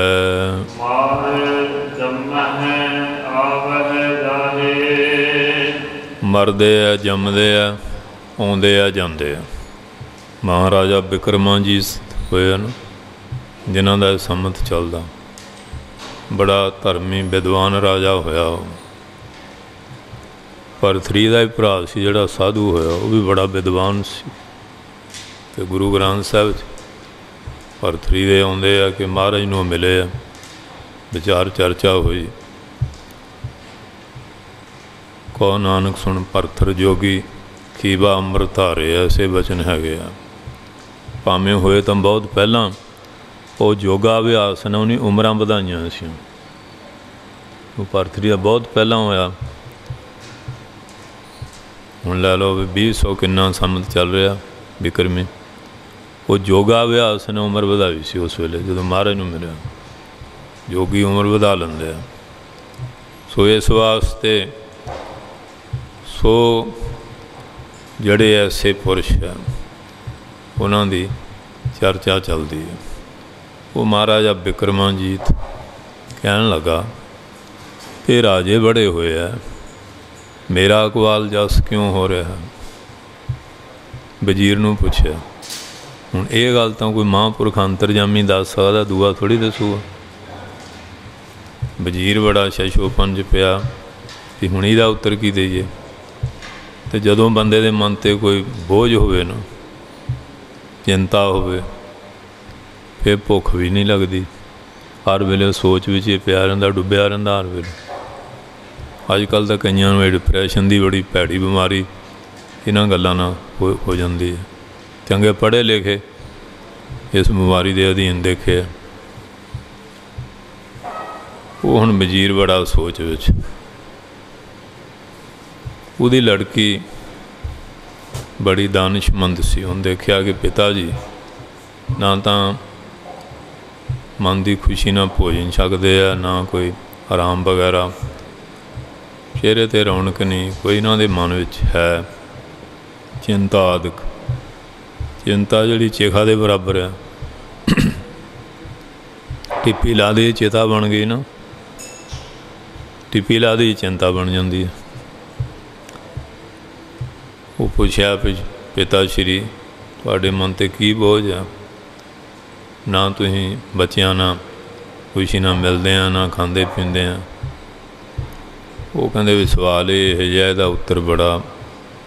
ਮਰਦੇ ਆ, ਜੰਮਦੇ ਆ, ਆਉਂਦੇ ਆ, ਜਾਂਦੇ ਆ। ਮਹਾਰਾਜਾ ਬਿਕਰਮਾ ਜੀ ਹੋਏ ਹਨ, ਜਿਨ੍ਹਾਂ ਦਾ ਸੰਮਤ ਚੱਲਦਾ। ਬੜਾ ਧਰਮੀ ਵਿਦਵਾਨ ਰਾਜਾ ਹੋਇਆ ਉਹ। ਭਰਥਰੀ ਦਾ ਹੀ ਭਰਾ ਸੀ ਜਿਹੜਾ ਸਾਧੂ ਹੋਇਆ, ਉਹ ਵੀ ਬੜਾ ਵਿਦਵਾਨ ਸੀ। ਅਤੇ ਗੁਰੂ ਗ੍ਰੰਥ ਸਾਹਿਬ 'ਚ ਭਰਥਰੀ ਦੇ ਆਉਂਦੇ ਆ ਕਿ ਮਹਾਰਾਜ ਨੂੰ ਮਿਲੇ ਆ, ਵਿਚਾਰ ਚਰਚਾ ਹੋਈ। ਕਹੋ ਨਾਨਕ ਸੁਣ ਭਰਥਰ ਜੋਗੀ, ਖੀਵਾ ਅੰਮ੍ਰਿਤ ਧਾਰੇ, ਐਸੇ ਬਚਨ ਹੈਗੇ ਆ। ਭਾਵੇਂ ਹੋਏ ਤਾਂ ਬਹੁਤ ਪਹਿਲਾਂ, ਉਹ ਯੋਗਾ ਅਭਿਆਸ ਨੇ ਉਹਨੀ ਉਮਰਾਂ ਵਧਾਈਆਂ ਸੀ। ਉਹ ਭਰਥਰੀ ਦਾ ਬਹੁਤ ਪਹਿਲਾਂ ਹੋਇਆ। ਹੁਣ ਲੈ ਲਓ ਵੀ 2000 ਕਿੰਨਾ ਸੰਮਤ ਚੱਲ ਰਿਹਾ ਬਿਕਰਮੀ। ਉਹ ਯੋਗਾ ਅਭਿਆਸ ਨੇ ਉਮਰ ਵਧਾਈ ਸੀ ਉਸ ਵੇਲੇ ਜਦੋਂ ਮਹਾਰਾਜ ਨੂੰ ਮਿਲਿਆ। ਯੋਗੀ ਉਮਰ ਵਧਾ ਲੈਂਦੇ ਆ। ਸੋ ਇਸ ਵਾਸਤੇ ਜਿਹੜੇ ਐਸੇ ਪੁਰਸ਼ ਆ, ਉਹਨਾਂ ਦੀ ਚਰਚਾ ਚੱਲਦੀ ਹੈ। ਉਹ ਮਹਾਰਾਜਾ ਬਿਕਰਮਾਜੀਤ ਕਹਿਣ ਲੱਗਾ ਕਿ ਰਾਜੇ ਬੜੇ ਹੋਏ ਆ, ਮੇਰਾ ਅਕਵਾਲ ਜਸ ਕਿਉਂ ਹੋ ਰਿਹਾ। ਵਜ਼ੀਰ ਨੂੰ ਪੁੱਛਿਆ। ਹੁਣ ਇਹ ਗੱਲ ਤਾਂ ਕੋਈ ਮਹਾਂਪੁਰਖ ਅੰਤਰਜਾਮੀ ਦੱਸ ਸਕਦਾ, ਦੂਆ ਥੋੜ੍ਹੀ ਦੱਸੂਗਾ। ਵਜ਼ੀਰ ਬੜਾ ਸ਼ਸ਼ੋਪਨ 'ਚ ਪਿਆ ਕਿ ਹੁਣ ਇਹਦਾ ਉੱਤਰ ਕੀ ਦੇਈਏ। ਅਤੇ ਜਦੋਂ ਬੰਦੇ ਦੇ ਮਨ 'ਤੇ ਕੋਈ ਬੋਝ ਹੋਵੇ ਨਾ, ਚਿੰਤਾ ਹੋਵੇ, ਫਿਰ ਭੁੱਖ ਵੀ ਨਹੀਂ ਲੱਗਦੀ। ਹਰ ਵੇਲੇ ਸੋਚ ਵਿੱਚ ਹੀ ਪਿਆ ਰਹਿੰਦਾ, ਡੁੱਬਿਆ ਰਹਿੰਦਾ ਹਰ ਵੇਲੇ। ਅੱਜ ਕੱਲ੍ਹ ਤਾਂ ਕਈਆਂ ਨੂੰ ਇਹ ਡਿਪਰੈਸ਼ਨ ਦੀ ਬੜੀ ਭੈੜੀ ਬਿਮਾਰੀ ਇਹਨਾਂ ਗੱਲਾਂ ਨਾਲ ਹੋ ਜਾਂਦੀ ਹੈ। ਚੰਗੇ ਪੜ੍ਹੇ ਲਿਖੇ ਇਸ ਬਿਮਾਰੀ ਦੇ ਅਧੀਨ ਦੇਖੇ ਆ। ਉਹ ਹੁਣ ਵਜ਼ੀਰ ਬੜਾ ਸੋਚ ਵਿੱਚ। ਉਹਦੀ ਲੜਕੀ ਬੜੀ ਦਾਨਿਸ਼ਮੰਦ ਸੀ। ਉਹਨੇ ਦੇਖਿਆ ਕਿ ਪਿਤਾ ਜੀ ਨਾ ਤਾਂ ਮਨ ਦੀ ਖੁਸ਼ੀ ਨਾਲ ਭੋਜਨ ਛਕਦੇ ਆ, ਨਾ ਕੋਈ ਆਰਾਮ ਵਗੈਰਾ, ਚਿਹਰੇ 'ਤੇ ਰੌਣਕ ਨਹੀਂ, ਕੋਈ ਇਹਨਾਂ ਦੇ ਮਨ ਵਿੱਚ ਹੈ ਚਿੰਤਾ ਆਦਿਕ। ਚਿੰਤਾ ਜਿਹੜੀ ਚਿਖਾ ਦੇ ਬਰਾਬਰ ਆ। ਟਿੱਪੀ ਲਾ ਦੀ ਚਿਤਾ ਬਣ ਗਈ ਨਾ, ਟਿੱਪੀ ਲਾ ਦੀ ਚਿੰਤਾ ਬਣ ਜਾਂਦੀ ਹੈ। ਉਹ ਪੁੱਛਿਆ ਪਿਤਾ ਸ਼੍ਰੀ, ਤੁਹਾਡੇ ਮਨ 'ਤੇ ਕੀ ਬੋਝ ਆ। ਨਾ ਤੁਸੀਂ ਬੱਚਿਆਂ ਨਾਲ ਖੁਸ਼ੀ ਨਾਲ ਮਿਲਦੇ ਆ, ਨਾ ਖਾਂਦੇ ਪੀਂਦੇ ਆ। ਉਹ ਕਹਿੰਦੇ ਵੀ ਸਵਾਲ ਇਹ ਜਿਹਾ, ਇਹਦਾ ਉੱਤਰ ਬੜਾ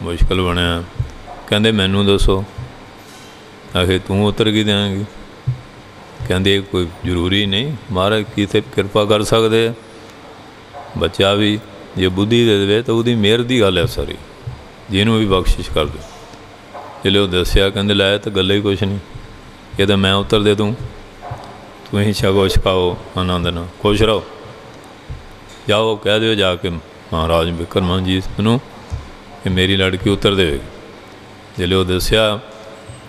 ਮੁਸ਼ਕਿਲ ਬਣਿਆ। ਕਹਿੰਦੇ ਮੈਨੂੰ ਦੱਸੋ। ਆਖੇ ਤੂੰ ਉੱਤਰ ਕੀ ਦੇਂਗੀ। ਕਹਿੰਦੇ ਕੋਈ ਜ਼ਰੂਰੀ ਨਹੀਂ, ਮਹਾਰਾਜ ਕਿਤੇ ਕਿਰਪਾ ਕਰ ਸਕਦੇ ਆ। ਬੱਚਾ ਵੀ ਜੇ ਬੁੱਧੀ ਦੇ ਦੇਵੇ ਤਾਂ ਉਹਦੀ ਮਿਹਰ ਦੀ ਗੱਲ ਹੈ ਸਾਰੀ, ਜਿਹਨੂੰ ਵੀ ਬਖਸ਼ਿਸ਼ ਕਰ ਦੇ। ਜਦੋਂ ਉਹ ਦੱਸਿਆ, ਕਹਿੰਦੇ ਲੈ ਤਾਂ ਗੱਲ ਹੀ ਕੁਛ ਨਹੀਂ, ਇਹ ਤਾਂ ਮੈਂ ਉੱਤਰ ਦੇ ਦੂੰ। ਤੁਸੀਂ ਛਕੋ ਛਕਾਓ ਆਨੰਦ ਨਾਲ, ਖੁਸ਼ ਰਹੋ। ਜਾਓ ਕਹਿ ਦਿਓ ਜਾ ਕੇ ਮਹਾਰਾਜ ਬਿਕਰਮਾਜੀਤ ਨੂੰ ਕਿ ਮੇਰੀ ਲੜਕੀ ਉੱਤਰ ਦੇਵੇਗੀ। ਜਦੋਂ ਉਹ ਦੱਸਿਆ,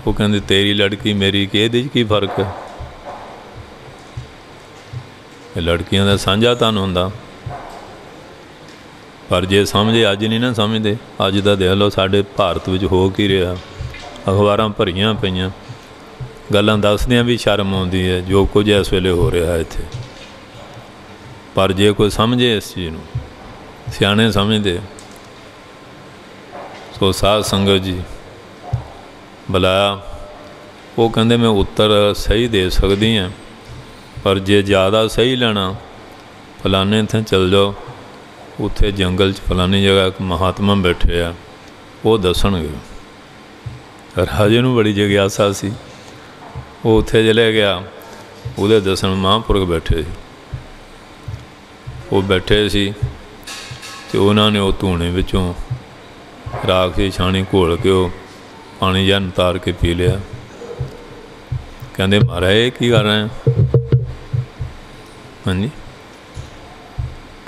ਉਹ ਕਹਿੰਦੇ ਤੇਰੀ ਲੜਕੀ ਮੇਰੀ ਕਿ ਇਹਦੇ 'ਚ ਕੀ ਫਰਕ ਹੈ। ਇਹ ਲੜਕੀਆਂ ਦਾ ਸਾਂਝਾ ਧਨ ਹੁੰਦਾ। ਪਰ ਜੇ ਸਮਝੇ, ਅੱਜ ਨਹੀਂ ਨਾ ਸਮਝਦੇ। ਅੱਜ ਦਾ ਦੇਖ ਲਓ ਸਾਡੇ ਭਾਰਤ ਵਿੱਚ ਹੋ ਕੀ ਰਿਹਾ। ਅਖਬਾਰਾਂ ਭਰੀਆਂ ਪਈਆਂ, ਗੱਲਾਂ ਦੱਸਦਿਆਂ ਵੀ ਸ਼ਰਮ ਆਉਂਦੀ ਹੈ ਜੋ ਕੁਝ ਇਸ ਵੇਲੇ ਹੋ ਰਿਹਾ ਇੱਥੇ। ਪਰ ਜੇ ਕੋਈ ਸਮਝੇ ਇਸ ਚੀਜ਼ ਨੂੰ, ਸਿਆਣੇ ਸਮਝਦੇ। ਸੋ ਸਾਧ ਸੰਗਤ ਜੀ ਬੁਲਾਇਆ। ਉਹ ਕਹਿੰਦੇ ਮੈਂ ਉੱਤਰ ਸਹੀ ਦੇ ਸਕਦੀ ਹਾਂ, ਪਰ ਜੇ ਜ਼ਿਆਦਾ ਸਹੀ ਲੈਣਾ ਫਲਾਣੇ ਥਾਂ ਚੱਲ ਜਾਓ, ਉੱਥੇ ਜੰਗਲ 'ਚ ਫਲਾਣੀ ਜਗ੍ਹਾ ਇੱਕ ਮਹਾਤਮਾ ਬੈਠੇ ਆ, ਉਹ ਦੱਸਣਗੇ। ਰਾਜੇ ਨੂੰ ਬੜੀ ਜਿਗਿਆਸਾ ਸੀ। ਉਹ ਉੱਥੇ ਚਲੇ ਗਿਆ। ਉਹਦੇ ਦੱਸਣ ਮਹਾਂਪੁਰਖ ਬੈਠੇ ਸੀ। ਉਹ ਬੈਠੇ ਸੀ ਅਤੇ ਉਹਨਾਂ ਨੇ ਉਹ ਧੂਣੇ ਵਿੱਚੋਂ ਰਾਖ ਦੀ ਛਾਣੀ ਘੋਲ ਕੇ ਉਹ ਪਾਣੀ ਜਿਹਾ ਉਤਾਰ ਕੇ ਪੀ ਲਿਆ। ਕਹਿੰਦੇ ਮਹਾਰਾਜ ਇਹ ਕੀ ਕਰ ਰਹੇ? हाँ जी,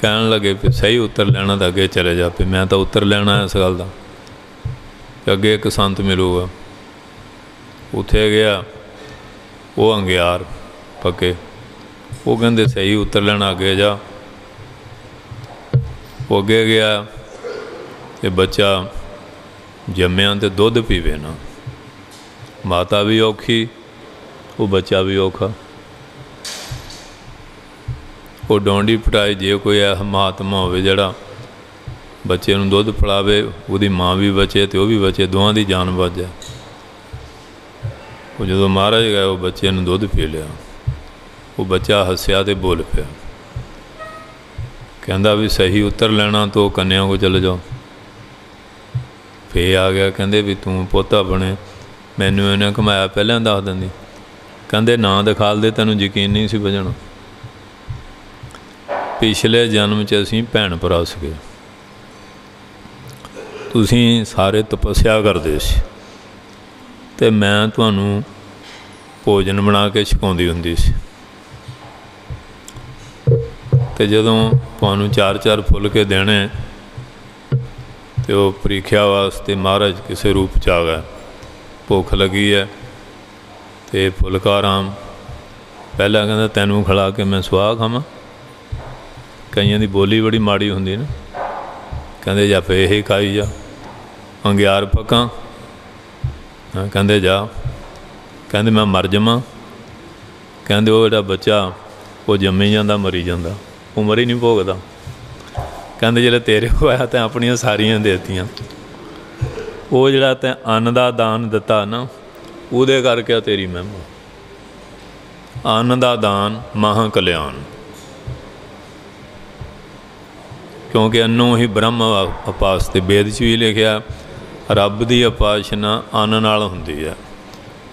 कहन लगे भी सही उत्तर लेना तो अगे चले जा, भी मैं तो उत्तर लेना इस गल का, अगे एक संत मिलूगा। उत्थे गया वो अंगियार पक्के, वो कहते सही उत्तर लेना अगे जा। वो अगे गया तो बच्चा जम्मिया तो दुध पीवे ना, माता भी औखी वो बच्चा भी औखा। वो डोंडी पटाई जे कोई ऐसा महात्मा हो जड़ा बच्चे नूं दुध पिलावे, उसकी माँ भी बचे तो वह भी बचे, दोवां दी जान बच जाए। वो जो महाराज गए वो बच्चे नूं दुध पी लिया, वो बच्चा हस्या तो बोल पिया, कहंदा भी सही उत्तर लेना तो कन्या को चले जाओ। फिर आ गया, कहंदे भी तू पोता बने, मैनू इन्हें घुमाया पहले दस दिंदी, कहंदे ना दिखा दे तैनूं यकीन नहीं सी बजणा। पिछले जन्म च असीं भैण भरा सीगे, तुसीं सारे तपस्या करदे सी ते मैं तुहानूं भोजन बना के छकाउंदी हुंदी सी, ते जदों तुहानूं चार चार फुलके देने तो वो परीक्षा वास्ते महाराज किसी रूप च आ गए, भुख लगी है तो फुलका राम पहला कहता तैनूं खिला के मैं सुहा खावां। कईयां दी बोली बड़ी माड़ी हुंदी ना, कहंदे जा फिर यही खाई जा, अंगियार पक्का कहंदे जा, कहंदे मैं मर जावां, कहंदे वो जिहड़ा बच्चा वो जम्मी जांदा मरी जांदा, उमर ही नहीं भोगदा। कहंदे जिहड़े तेरे होया तैं अपनियां सारियां देतियां, वो जिहड़ा तैं अन्न दा दान दिता ना उहदे करके तेरी महिमा। अन्न दा दान महा कल्याण, क्योंकि अन्नों ही ब्रह्म उपास, ते वेद च भी लिखिया रब की उपासना अन्न नाल हुंदी है।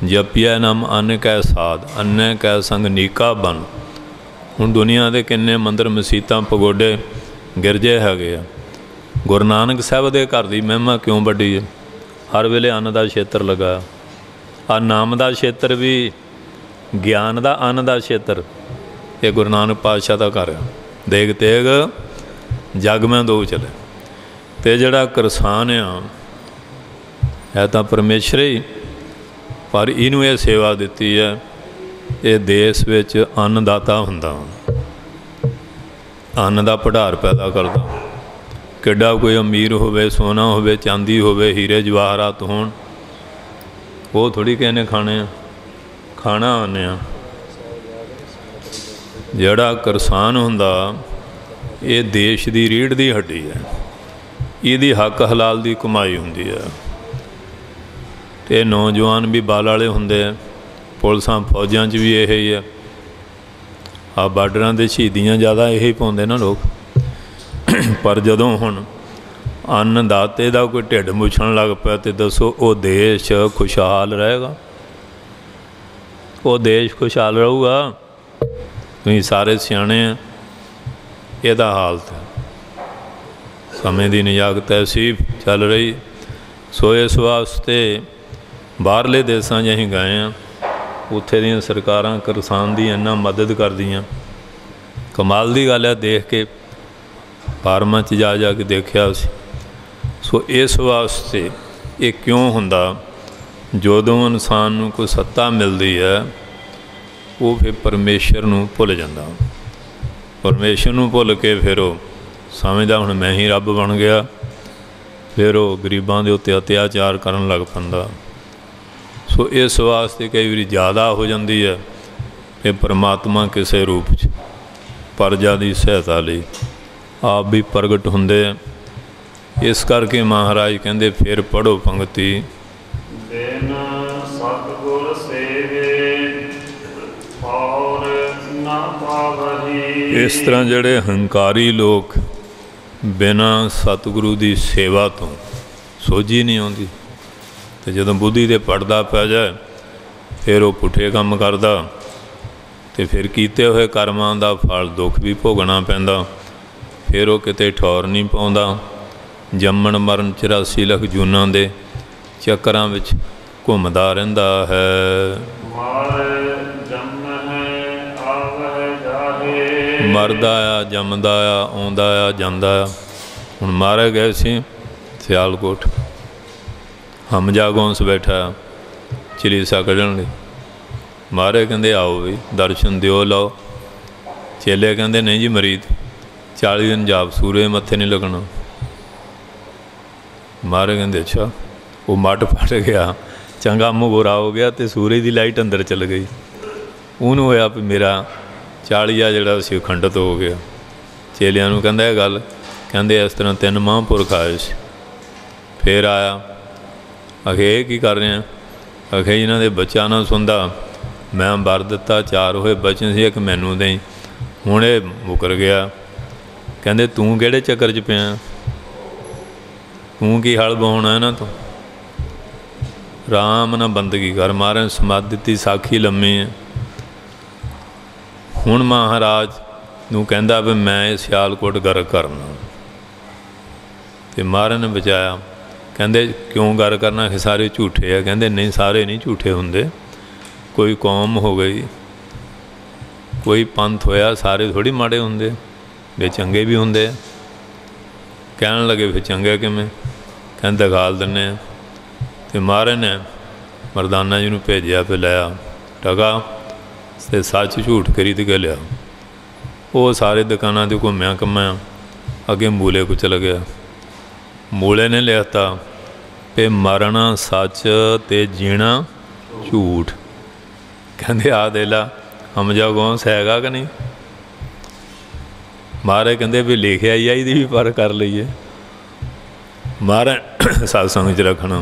जपिया नाम अन्न कै साध, अन्ने कै संग नीका बन। हुण दुनिया के किन्ने मंदिर मसीतां पगोडे गिरजे हैगे आ, गुरु नानक साहब के घर की महिमा क्यों वड्डी है, हर वेले अन्न का क्षेत्र लगा, आ नाम का क्षेत्र भी, ज्ञान का अन्न का क्षेत्र, ये गुरु नानक पातशाह का घर है। देग तेग जग में दो चले, तो जड़ा करसान है तो परमेश्वर ही, पर इनू ये सेवा दी है, ये देश विच अन्नदाता हुंदा, अन्न का भंडार पैदा करता। किड्डा कोई अमीर होवे, सोना होवे, चांदी होवे, हीरे जवाहरात होण, वो थोड़ी किसी ने खाने, खाना आने। जड़ा करसान हुंदा ये देश की रीढ़ की हड्डी है, ये हक हलाल की कमाई हुंदी है। तो नौजवान भी बाल वाले हुंदे, पुलिसां फौजां च भी यही है, आ बार्डरां दे शहीदियां ज़्यादा यही पाउंदे ना लोग। पर जदों हुण अन्नदाते का कोई ढिड मुछण लग पिया तो दसो वो देश खुशहाल रहेगा, वो देश खुशहाल रहूगा? तुसीं सारे सियाणे हैं, यदा हालत है। समय की निजागत ऐसी चल रही, सो इस वास्ते बाहरले देशों अं गए हैं, उत्थे दीयां सरकारां किसान दी इन्ना मदद करदियां, कमाल की गल है। देख के फार्मां च जा के देखिया सी। सो इस वास्ते ये क्यों हुंदा, जदों इंसान नूं कोई सत्ता मिलती है वो फिर परमेश्वर नूं भुल जांदा, परमेश्वर नूं भुल के फिर वो समझदा हुण मैं ही रब बन गया, फिर वो गरीबां दे उत्ते अत्याचार करन लग पैंदा। सो इस वास्ते कई बार ज़्यादा हो जाती है कि परमात्मा किसी रूप च प्रजा की सहायता लई आप भी प्रगट हुंदे। इस करके महाराज कहंदे फिर पढ़ो पंक्ति, बिन सतगुर सेवे और ना पावही। इस तरह जड़े हंकारी लोग बिना सतगुरु की सेवा तो सोझी नहीं आती, तो जदों बुद्धि ते पड़दा पै जाए फिर वो पुठे काम करदा, तो फिर कीते हुए कर्मां दा फल दुख भी भोगना पैंदा, फिर वो किते ठौर नहीं पाउंदा, जम्मण मरण 84 लख जूनां दे चक्करां विच घुमदा रहिंदा है। मारे जन्म है आवह जाहे। मरदा आ जमदा आ आउंदा आ जांदा आ। हुण महाराज गए सी सियालकोट, हमजा गौंस बैठा चलीसा कढ़न लई। महाराज कहंदे आओ भी दर्शन दिओ लाओ। चेले कहंदे नहीं जी मरीद 40 दिन जाप सूरज मत्थे नहीं लगना। महाराज कहंदे अच्छा। वो मट फट गया, चंगा मुगोरा हो गया तो सूरज की लाइट अंदर चल गई। उन्होंने होया भी मेरा 40 जिहड़ा सी खंडित हो गया। चेलियां नूं कहंदा गल, कहंदे इस तरह 3 महापुरख आए सी। फिर आया आखे ये की कर रहे हैं? आखे इन्हां दे बच्चा ना सुनदा, मैं वर दिता 4 होए बचन सी, एक मैनू दें। हुण ये मुकर गया। कहंदे तूं किहड़े चक्कर च पिया? तूं की हल बहाउणा इन्हां तों? राम ना बंदगी कर। महाराज समाधि दी साखी लम्मी है। हुण महाराज नूं कहंदा भी मैं सियालकोट गर्क करना। तो महाराज ने बचाया। कहंदे क्यों गर करना? कि सारे झूठे है। कहंदे नहीं सारे नहीं झूठे हुंदे, कोई कौम हो गई, कोई पंथ होया, सारे थोड़ी माड़े हुंदे, वे चंगे भी हुंदे। कहण लगे फिर चंगे किवें? कहंदे दिखाल दिन्ने। तो महाराज ने मरदाना जी नूं भेजिया, फिर लिया टका ते सच झूठ करी ते लिया। वो सारे दुकाना ते घूमिया घुमाया, अगे मूले को चल गया। मूले ने लिखता पे मरना सच ते जीना झूठ। कहंदे आ दे ला हमजा गौंस हैगा कि नहीं? महाराज कहंदे भी लिखिया ही आई दी भी पर कर लईए। महाराज सत्संग च रखना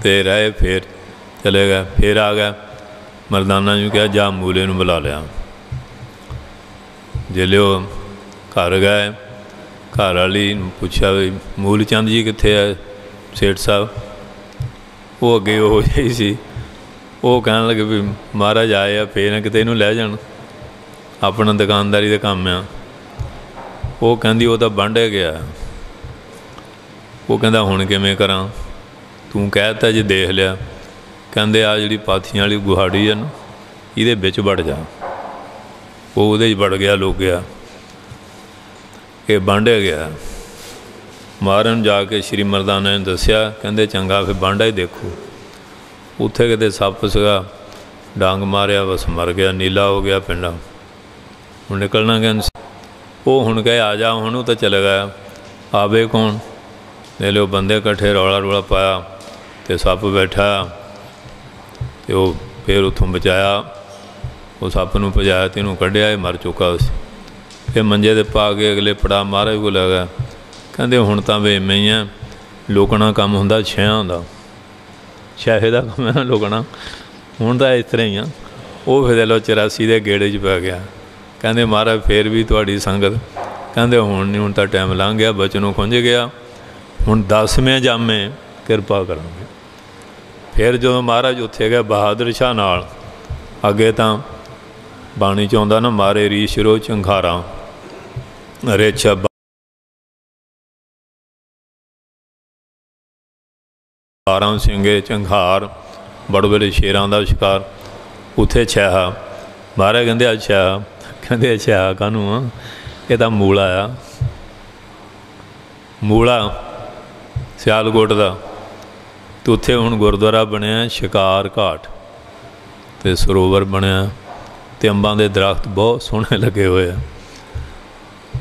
ते रहे। फिर चले गए। फिर आ गया मरदाना जी कहा जा मूले नूं बुला लिया। जिले वो घर गए, घर वाली पूछा भी मूल चंद जी कित्थे है सेठ साहब? वो अगे हो जाई सी। वो कहन लगे भी महाराज आए आ, फिर ना किते इनूं लै जाण, अपना दुकानदारी का काम आ। वो कहंदी वो तो बांढे गया। वो कहंदा हुण किवें करां? तूं कहता जे देख लिया। कहंदे आ जिहड़ी पाथियां वाली गुहाड़ी है ना, इहदे विच वड़ जा। वो उहदे च वड़ गया, लुक गया, ये बांढे गया। महाराज नूं जाके श्री मरदाना ने दस्सिया। कहंदे चंगा फिर बांढा ही देखो। उत्थे किते सप्प सीगा, डांग मारिया, बस मर गया, नीला हो गया पिंडा। हुण निकलना कैन सी? वो हुण कहे आ जा, हुण तो चले गया। आवे कौन? ले लो बंदे कट्ठे, रौला रौला पाया तो सप्प बैठा। तो वो फिर उतों बचाया, वो सप्प नूं भजाया तो इनूं कढ़िया, मर चुका सी। फिर मंजे दे पा के अगले पड़ा महाराज को लै गया। कहंदे हुण तां वे इवें ही है, लुकना काम हुंदा छेहां दा, छेहे दा काम है ना लुकना। हुण तां इस तरह ही आ। वो फिर लो 84 के गेड़े च पै गया। कहंदे महाराज फिर भी तुहाडी संगत। कहंदे हुण नहीं, हुण तां टाइम लंघ गया, बचनों खुंज गया। हुण 10वें जामे किरपा करांगे। फिर जो महाराज उत्थे गए बहादुर शाह नाल, अगे तां बाणी च आउंदा ना, मारे रीश रो झंखारा रिछ 12 सिंगे झंखार, बड़े बड़े शेरां दा शिकार। उत्थे छहा। महाराज कहंदे अच्छा। कहंदे अच्छा कानूं आ? ये तां मूला आ, मूला सियालकोट का। तो उत्थे हुण गुरुद्वारा बनया शिकार घाट, तो सरोवर बनया, तो अंबां दे दरख्त बहुत सोहने लगे हुए हैं,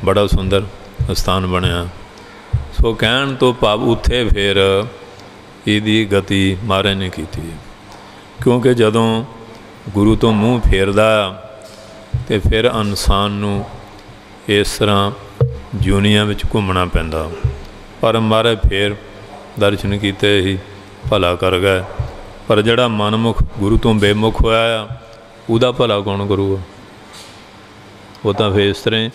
बड़ा सुंदर स्थान बनया। सो कहण तो भाव उत्थे फिर इहदी गति महाराज ने की, क्योंकि जदों गुरु तो मूँह फेरदा तो फिर इंसान नूं इस तरह जूनिया विच घूमना पैंदा। पर महाराज फिर दर्शन किते ही भला कर गए। पर जिहड़ा मनमुख गुरु तो बेमुख होया आ, उहदा भला कौन करूगा? वो तो फिर इस तरह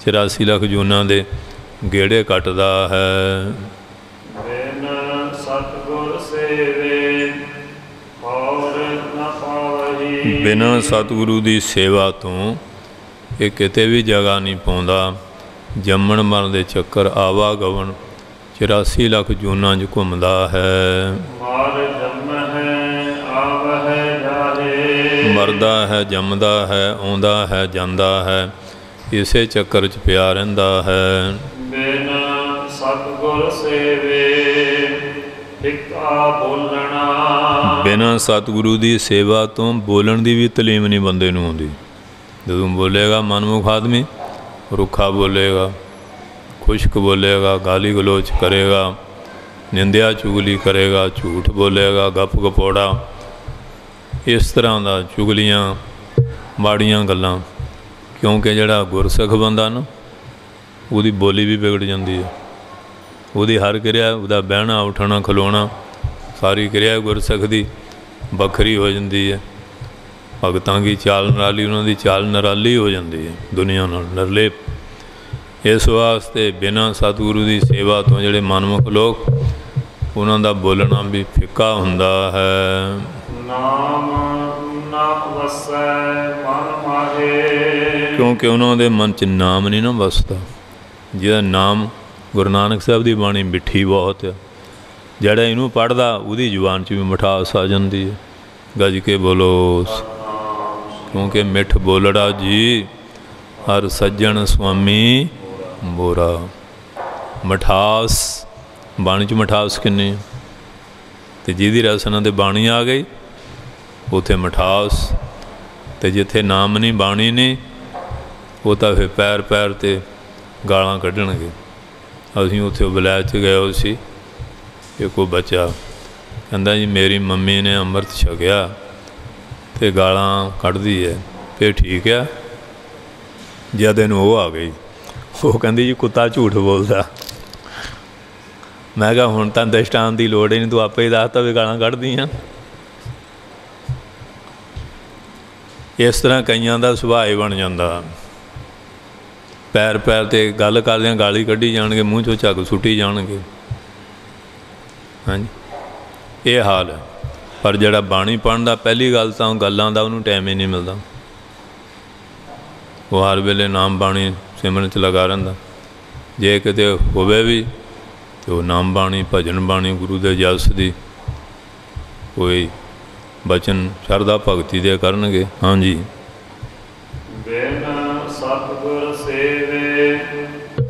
84 लाख जूना दे गेड़े कटदा है। बिन सतगुर सेवे और न पावही। बिना सतगुरु की सेवा तो ये किते भी जगह नहीं पाउंदा। जम्मण मरण दे चक्कर आवागवन 84 लाख जूना च घूमदा है। मार जम है आव है जाहे। मर्द ਮਰਦਾ ਹੈ, ਜੰਮਦਾ ਹੈ, ਆਉਂਦਾ ਹੈ, ਜਾਂਦਾ ਹੈ, ਇਸੇ ਚੱਕਰ 'ਚ ਪਿਆ ਰਹਿੰਦਾ ਹੈ। ਬਿਨ ਸਤਿਗੁਰ ਸੇਵੇ ਫਿੱਕਾ ਬੋਲਣਾ। ਬਿਨਾਂ ਸਤਿਗੁਰੂ ਦੀ ਸੇਵਾ ਤੋਂ ਬੋਲਣ ਦੀ ਵੀ ਤਲੀਮ ਨਹੀਂ ਬੰਦੇ ਨੂੰ ਆਉਂਦੀ। ਜਦੋਂ ਬੋਲੇਗਾ ਮਨਮੁਖ ਆਦਮੀ ਰੁੱਖਾ ਬੋਲੇਗਾ, ਖੁਸ਼ਕ ਬੋਲੇਗਾ, ਗਾਲੀ ਗਲੋਚ ਕਰੇਗਾ, ਨਿੰਦਿਆ ਚੁਗਲੀ ਕਰੇਗਾ, ਝੂਠ ਬੋਲੇਗਾ, ਗੱਪ ਗਪੋੜਾ, ਇਸ ਤਰ੍ਹਾਂ ਦਾ ਚੁਗਲੀਆਂ ਮਾੜੀਆਂ ਗੱਲਾਂ। ਕਿਉਂਕਿ ਜਿਹੜਾ ਗੁਰਸਿੱਖ ਬੰਦਾ ਨਾ ਉਹਦੀ ਬੋਲੀ ਵੀ ਵਿਗੜ ਜਾਂਦੀ ਹੈ। ਉਹਦੀ ਹਰ ਕਿਰਿਆ, ਉਹਦਾ ਬਹਿਣਾ ਉੱਠਣਾ ਖਲੋਣਾ, ਸਾਰੀ ਕਿਰਿਆ ਗੁਰਸਿੱਖ ਦੀ ਵੱਖਰੀ ਹੋ ਜਾਂਦੀ ਹੈ। ਭਗਤਾਂ ਦੀ ਚਾਲ ਨਿਰਾਲੀ, ਉਹਨਾਂ ਦੀ ਚਾਲ ਨਿਰਾਲੀ ਹੋ ਜਾਂਦੀ ਹੈ, ਦੁਨੀਆ ਨਾਲ ਨਿਰਲੇਪ। ਇਸ ਵਾਸਤੇ ਬਿਨਾਂ ਸਤਿਗੁਰੂ ਦੀ ਸੇਵਾ ਤੋਂ ਜਿਹੜੇ ਮਨਮੁਖ ਲੋਕ, ਉਹਨਾਂ ਦਾ ਬੋਲਣਾ ਵੀ ਫਿੱਕਾ ਹੁੰਦਾ ਹੈ। ਨਾਮ ਨਾ ਵਸੈ ਮਨ ਮਾਹੇ। ਕਿਉਂਕਿ ਉਹਨਾਂ ਦੇ ਮਨ 'ਚ ਨਾਮ ਨਹੀਂ ਨਾ ਵਸਦਾ। ਜਿਹਦਾ ਨਾਮ, ਗੁਰੂ ਨਾਨਕ ਸਾਹਿਬ ਦੀ ਬਾਣੀ ਮਿੱਠੀ ਬਹੁਤ ਆ। ਜਿਹੜਾ ਇਹਨੂੰ ਪੜ੍ਹਦਾ ਉਹਦੀ ਜ਼ੁਬਾਨ 'ਚ ਵੀ ਮਿਠਾਸ ਆ ਜਾਂਦੀ ਹੈ। ਗੱਜ ਕੇ ਬੋਲੋ। ਕਿਉਂਕਿ ਮਿੱਠ ਬੋਲੜਾ ਜੀ ਹਰ ਸੱਜਣ ਸੁਆਮੀ ਮੋਰਾ। ਮਿਠਾਸ ਬਾਣੀ 'ਚ ਮਿਠਾਸ ਕਿੰਨੀ। ਅਤੇ ਜਿਹਦੀ ਰਸਨਾ 'ਤੇ ਬਾਣੀ ਆ ਗਈ ਉੱਥੇ ਮਿਠਾਸ। ਅਤੇ ਜਿੱਥੇ ਨਾਮ ਨਹੀਂ, ਬਾਣੀ ਨਹੀਂ, ਉਹ ਤਾਂ ਫਿਰ ਪੈਰ ਪੈਰ 'ਤੇ ਗਾਲਾਂ ਕੱਢਣਗੇ। ਅਸੀਂ ਉੱਥੇ ਵਲਾਇਤ 'ਚ ਗਏ ਹੋ ਸੀ। ਇੱਕ ਉਹ ਬੱਚਾ ਕਹਿੰਦਾ ਜੀ ਮੇਰੀ ਮੰਮੀ ਨੇ ਅੰਮ੍ਰਿਤ ਛਕਿਆ ਅਤੇ ਗਾਲਾਂ ਕੱਢਦੀ ਹੈ, ਫਿਰ ਠੀਕ ਆ। ਜਦ ਇਹਨੂੰ ਉਹ ਆ ਗਈ, ਉਹ ਕਹਿੰਦੀ ਜੀ ਕੁੱਤਾ ਝੂਠ ਬੋਲਦਾ। ਮੈਂ ਕਿਹਾ ਹੁਣ ਤਾਂ ਦਸ਼ਟਾਨ ਦੀ ਲੋੜ ਹੀ ਨਹੀਂ, ਤੂੰ ਆਪੇ ਹੀ ਦੱਸਤਾ ਵੀ ਗਾਲਾਂ ਕੱਢਦੀ ਆ। ਇਸ ਤਰ੍ਹਾਂ ਕਈਆਂ ਦਾ ਸੁਭਾਅ ਹੀ ਬਣ ਜਾਂਦਾ। ਪੈਰ ਪੈਰ 'ਤੇ ਗੱਲ ਕਰਦਿਆਂ ਗਾਲੀ ਕੱਢੀ ਜਾਣਗੇ, ਮੂੰਹ 'ਚੋਂ ਝੱਗ ਸੁੱਟੀ ਜਾਣਗੇ। ਹਾਂਜੀ, ਇਹ ਹਾਲ ਹੈ। ਪਰ ਜਿਹੜਾ ਬਾਣੀ ਪੜ੍ਹਨ ਦਾ, ਪਹਿਲੀ ਗੱਲ ਤਾਂ ਗੱਲਾਂ ਦਾ ਉਹਨੂੰ ਟਾਈਮ ਹੀ ਨਹੀਂ ਮਿਲਦਾ। ਉਹ ਹਰ ਵੇਲੇ ਨਾਮ ਬਾਣੀ ਸਿਮਰਨ 'ਚ ਲੱਗਾ ਰਹਿੰਦਾ। ਜੇ ਕਿਤੇ ਹੋਵੇ ਵੀ ਤਾਂ ਉਹ ਨਾਮ ਬਾਣੀ, ਭਜਨ ਬਾਣੀ, ਗੁਰੂ ਦੇ ਜਸ ਦੀ ਕੋਈ ਬਚਨ ਸ਼ਰਧਾ ਭਗਤੀ ਦੇ ਕਰਨਗੇ। ਹਾਂਜੀ, ਬਿਨ ਸਤਿਗੁਰ ਸੇਵੇ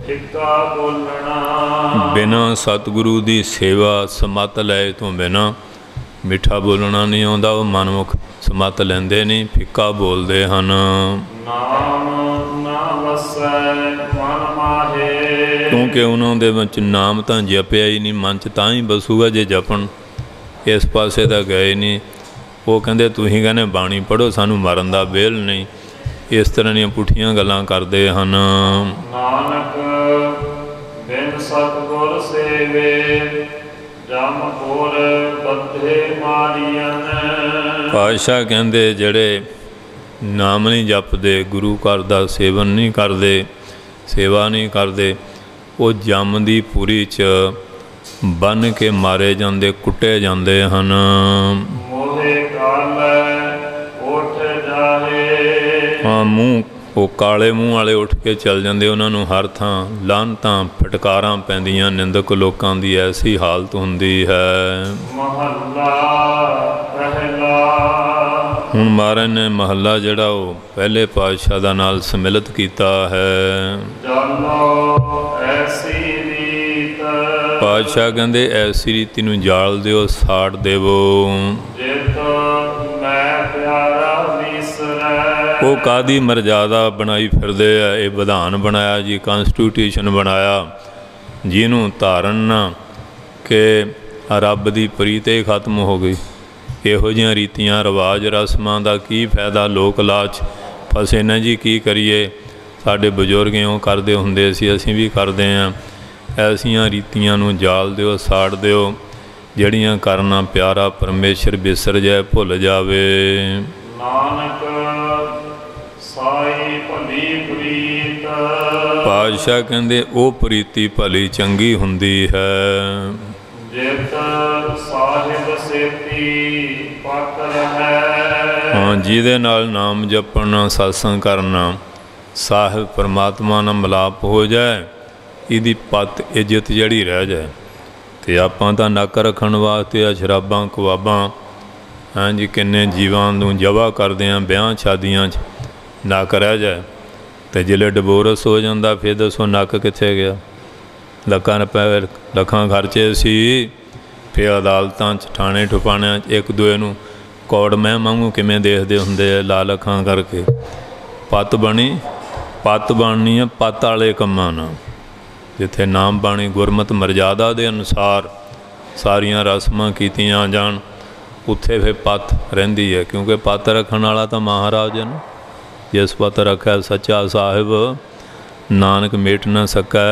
ਫਿੱਕਾ ਬੋਲਣਾ। ਬਿਨਾਂ ਸਤਿਗੁਰੂ ਦੀ ਸੇਵਾ ਸਮੱਤ ਲੈ ਤੋਂ ਬਿਨਾਂ ਮਿੱਠਾ ਬੋਲਣਾ ਨਹੀਂ ਆਉਂਦਾ। ਉਹ ਮਨਮੁਖ ਸਮੱਤ ਲੈਂਦੇ ਨਹੀਂ, ਫਿੱਕਾ ਬੋਲਦੇ ਹਨ। ਨਾਮ ਨਾ ਵਸੈ ਮਨ ਮਾਹੇ। ਕਿਉਂਕਿ ਉਹਨਾਂ ਦੇ ਵਿੱਚ ਨਾਮ ਤਾਂ ਜਪਿਆ ਹੀ ਨਹੀਂ, ਮਨ 'ਚ ਤਾਂ ਹੀ ਬਸੂਗਾ ਜੇ ਜਪਣ। ਇਸ ਪਾਸੇ ਤਾਂ ਗਏ ਨਹੀਂ। ਉਹ ਕਹਿੰਦੇ ਤੁਸੀਂ ਕਹਿੰਦੇ ਬਾਣੀ ਪੜ੍ਹੋ, ਸਾਨੂੰ ਮਰਨ ਦਾ ਵਿਹਲ ਨਹੀਂ। ਇਸ ਤਰ੍ਹਾਂ ਦੀਆਂ ਪੁੱਠੀਆਂ ਗੱਲਾਂ ਕਰਦੇ ਹਨ। ਨਾਨਕ ਬਿਨ ਸਤਿਗੁਰ ਸੇਵੇ ਜਮ ਹੋਰ ਬੱਧੇ ਮਾਰੀਆਂ। ਪਾਤਸ਼ਾਹ ਕਹਿੰਦੇ ਜਿਹੜੇ ਨਾਮ ਨਹੀਂ ਜਪਦੇ, ਗੁਰੂ ਘਰ ਦਾ ਸੇਵਨ ਨਹੀਂ ਕਰਦੇ, ਸੇਵਾ ਨਹੀਂ ਕਰਦੇ, ਉਹ ਜਮ ਦੀ ਪੁਰੀ 'ਚ ਬੰਨ੍ਹ ਕੇ ਮਾਰੇ ਜਾਂਦੇ, ਕੁੱਟੇ ਜਾਂਦੇ ਹਨ। ਮੋਹੇ ਕਾਲੈ ਉੱਠ ਜਾਹੇ। ਹਾਂ, ਮੂੰਹ ਉਹ ਕਾਲੇ ਮੂੰਹ ਵਾਲੇ ਉੱਠ ਕੇ ਚੱਲ ਜਾਂਦੇ। ਉਹਨਾਂ ਨੂੰ ਹਰ ਥਾਂ ਲਾਹਨਤਾਂ ਫਟਕਾਰਾਂ ਪੈਂਦੀਆਂ। ਨਿੰਦਕ ਲੋਕਾਂ ਦੀ ਐਸੀ ਹਾਲਤ ਹੁੰਦੀ ਹੈ। ਮਹੱਲਾ ਪਹਿਲਾ। ਹੁਣ ਮਹਾਰਾਜ ਨੇ ਮਹੱਲਾ ਜਿਹੜਾ ਉਹ ਪਹਿਲੇ ਪਾਤਸ਼ਾਹ ਦਾ ਨਾਲ ਸਮਿਲਿਤ ਕੀਤਾ ਹੈ। ਜਾਨੋ ਐਸੀ ਰੀਤ। ਪਾਤਸ਼ਾਹ ਕਹਿੰਦੇ ਐਸੀ ਰੀਤੀ ਨੂੰ ਜਾਲ ਦਿਓ, ਸਾੜ ਦੇਵੋ। ਜਿਤ ਮੈਂ ਪਿਆਰਾ ਵਿਸਰੈ। ਉਹ ਕਾਹਦੀ ਮਰਜ਼ਾਦਾ ਬਣਾਈ ਫਿਰਦੇ ਆ। ਇਹ ਵਿਧਾਨ ਬਣਾਇਆ ਜੀ, ਕਨਸਟੀਟਿਊਸ਼ਨ ਬਣਾਇਆ, ਜਿਹਨੂੰ ਧਾਰਨ ਕਿ ਰੱਬ ਦੀ ਪ੍ਰੀਤ ਹੀ ਖਤਮ ਹੋ ਗਈ। ਇਹੋ ਜਿਹੀਆਂ ਰੀਤੀਆਂ ਰਿਵਾਜ ਰਸਮਾਂ ਦਾ ਕੀ ਫਾਇਦਾ। ਲੋਕ ਲਾਚ ਫਸੇ ਨਾ ਜੀ, ਕੀ ਕਰੀਏ। ਸਾਡੇ ਬਜ਼ੁਰਗ ਇਉਂ ਕਰਦੇ ਹੁੰਦੇ ਸੀ, ਅਸੀਂ ਵੀ ਕਰਦੇ ਹਾਂ। ਐਸੀਆਂ ਰੀਤੀਆਂ ਨੂੰ ਜਾਲ ਦਿਓ, ਸਾੜ ਦਿਓ, ਜਿਹੜੀਆਂ ਕਰਨਾ ਪਿਆਰਾ ਪਰਮੇਸ਼ਰ ਵਿਸਰ ਜਾਏ, ਭੁੱਲ ਜਾਵੇ। ਨਾਨਕ ਸਾਈ ਭਲੀ ਪ੍ਰੀਤ। ਪਾਤਸ਼ਾਹ ਕਹਿੰਦੇ ਉਹ ਪ੍ਰੀਤੀ ਭਲੀ ਚੰਗੀ ਹੁੰਦੀ ਹੈ। ਜਿਤ ਸਾਹਿਬ ਸੇਤੀ ਪਤ ਹੈ। ਹਾਂ, ਜਿਹਦੇ ਨਾਲ ਨਾਮ ਜਪਣਾ, ਸਤਸੰਗ ਕਰਨਾ, ਸਾਹਿਬ ਪਰਮਾਤਮਾ ਨਾਲ ਮਿਲਾਪ ਹੋ ਜਾਏ, ਇਹਦੀ ਪਤ ਇੱਜ਼ਤ ਜਿਹੜੀ ਰਹਿ ਜਾਏ। ਅਤੇ ਆਪਾਂ ਤਾਂ ਨੱਕ ਰੱਖਣ ਵਾਸਤੇ ਆ ਸ਼ਰਾਬਾਂ ਕਬਾਬਾਂ हाँ जी किन्ने जीवां नूं जवा करदे आ ब्याह शादियां नक रह जाए तो जिले डिवोर्स हो जाता फिर दसो नक कित्थे गया। लखां खर्चे सी फिर अदालतां थाणे ठुपाणियां एक दूए नूं कौड़ मैं वांगू किवें देखदे हुंदे ला लखां करके। पत बननी है पत वाले कम्मां नाल जिथे नाम बाणी गुरमत मर्यादा के अनुसार सारियां रस्मां कीतियां जाण उत्थे फिर पत रहिंदी है क्योंकि पत रखण वाला तो महाराज है ना। जिस पत रखै सच्चा साहिब नानक मेट न सकै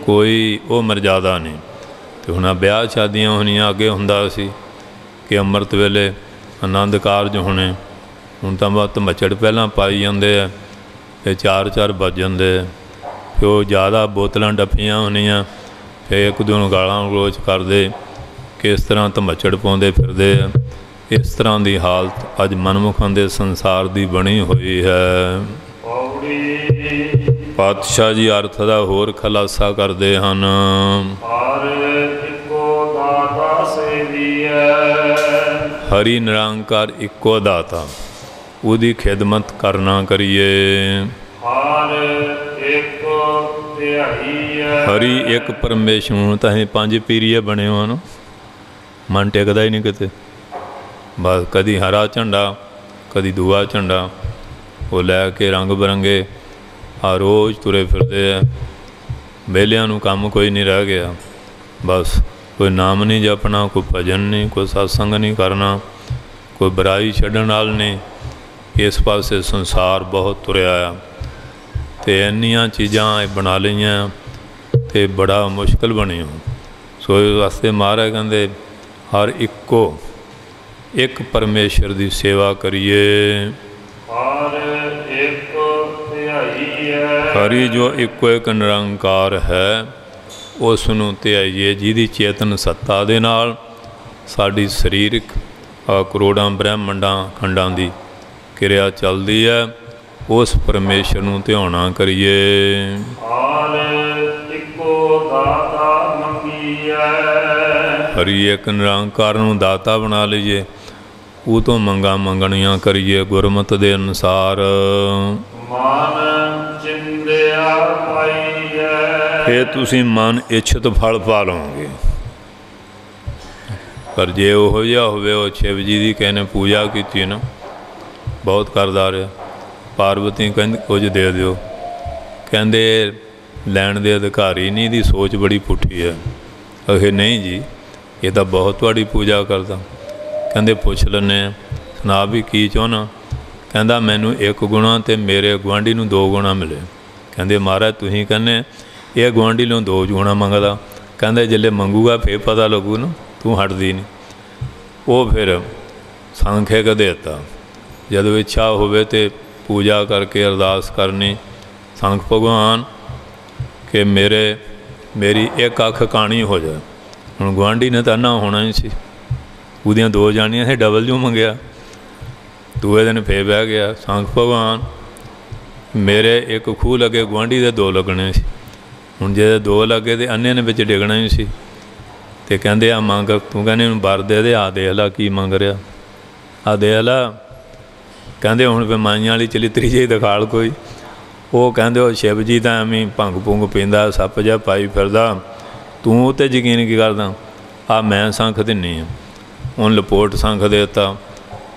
कोई वो मर्यादा नहीं। तो हुण ब्याह शादियां होनियां अगे हुंदा सी कि अमृत वेले आनंद कारज होने हुण तां बहुत मचड़ पहलां पाई जांदे आ फिर 4 बज जांदे फिर वो ज़्यादा बोतलां डफियां होनियां फिर एक दूए नूं गालां गलोच करदे किस तरह धमचड़ पाउंदे फिरदे आ। इस तरह की हालत अज मनमुखां दे संसार की बनी हुई है। पातशाह जी अर्थ का होर खुलासा करते हैं। हरि निरंकार इक्को दाता उदी खिदमत करना करिए। हरि एक परमेश्वर तो अं 5 पीरीए बने हो ना मन टिकता ही नहीं किते। बस कदी हरा झंडा कदी दूआ झंडा वो लैके रंग बिरंगे आ रोज़ तुरे फिरते हैं। बेलियां नूं काम कोई नहीं रह गया। बस कोई नाम नहीं जपना कोई भजन नहीं कोई सत्संग नहीं करना कोई बुराई छड्डण नाल नहीं। इस पासे संसार बहुत तुरया आ ते इन्नियां चीज़ां बना लईआं ते बड़ा मुश्किल बनी हो। सो इस वास्ते महाराज कहंदे हर इक्को एक परमेश्वर की सेवा करिए। हरि जो इक्को एक निरंकार है उसनूं ध्याईए जिहदी चेतन सत्ता दे नाल साडी सरीरक करोड़ां ब्रह्मंडां खंडां दी क्रिया चलदी है उस परमेश्वर नूं ध्याना करिए। हरि एक निरंकार नूं दाता बना लीजिए वो तो मंगा मंगणियां करिए गुरमत दे अनुसार। फिर तुसीं मन इच्छत फल पा लोगे। पर जे वो जिहा होवे वो शिव जी की कहने पूजा की ना बहुत करदा रहा। पार्वती कहंदी कुछ दे दिओ कहंदे लैण दे अधिकारी नहीं दी सोच बड़ी पुठी है। अखे नहीं जी ये तो बहुत तुहाडी पूजा करदा। कहंदे पुछ लैने सुना भी की चाहना। कहंदा मैनू 1 गुणा ते मेरे गुआंढी नूं 2 गुणा मिले। कहंदे महाराज तुसीं कहने ये गुआंढी नूं 2 गुणा मंगदा। कहंदे जिल्ले मंगूगा फिर पता लगू ना तू हटदी नहीं। वो फिर सांख्यक देता जदों इच्छा होवे ते पूजा करके अरदास करनी संख भगवान कि मेरी एक अख काणी हो जाए। हुण गुआंढी ने तां ना होना ही सी उहदियां 2 जानियां से डबल जो मंगया। दूए दिन फिर बह गया संख भगवान मेरे एक खूह लगे गुआंढी दे 2 लगने सी। हुण जे 2 लगे तो अन्ने ने विच डिगना ही सी। ते कहंदे आ मंग तू कहने बर दे दे आ देख ला की मंग रहा आ देख ला। कहंदे हुण फिर माइयां वाली चलितरी जी दिखाल कोई। वो कहंदे ओ शिव जी तां एवें भंग भुंग पींदा सप जिहा पाई फिरदा तू ते यकीन की करदा आ मैं संख दिन्नी आ। उन लपोट संख देता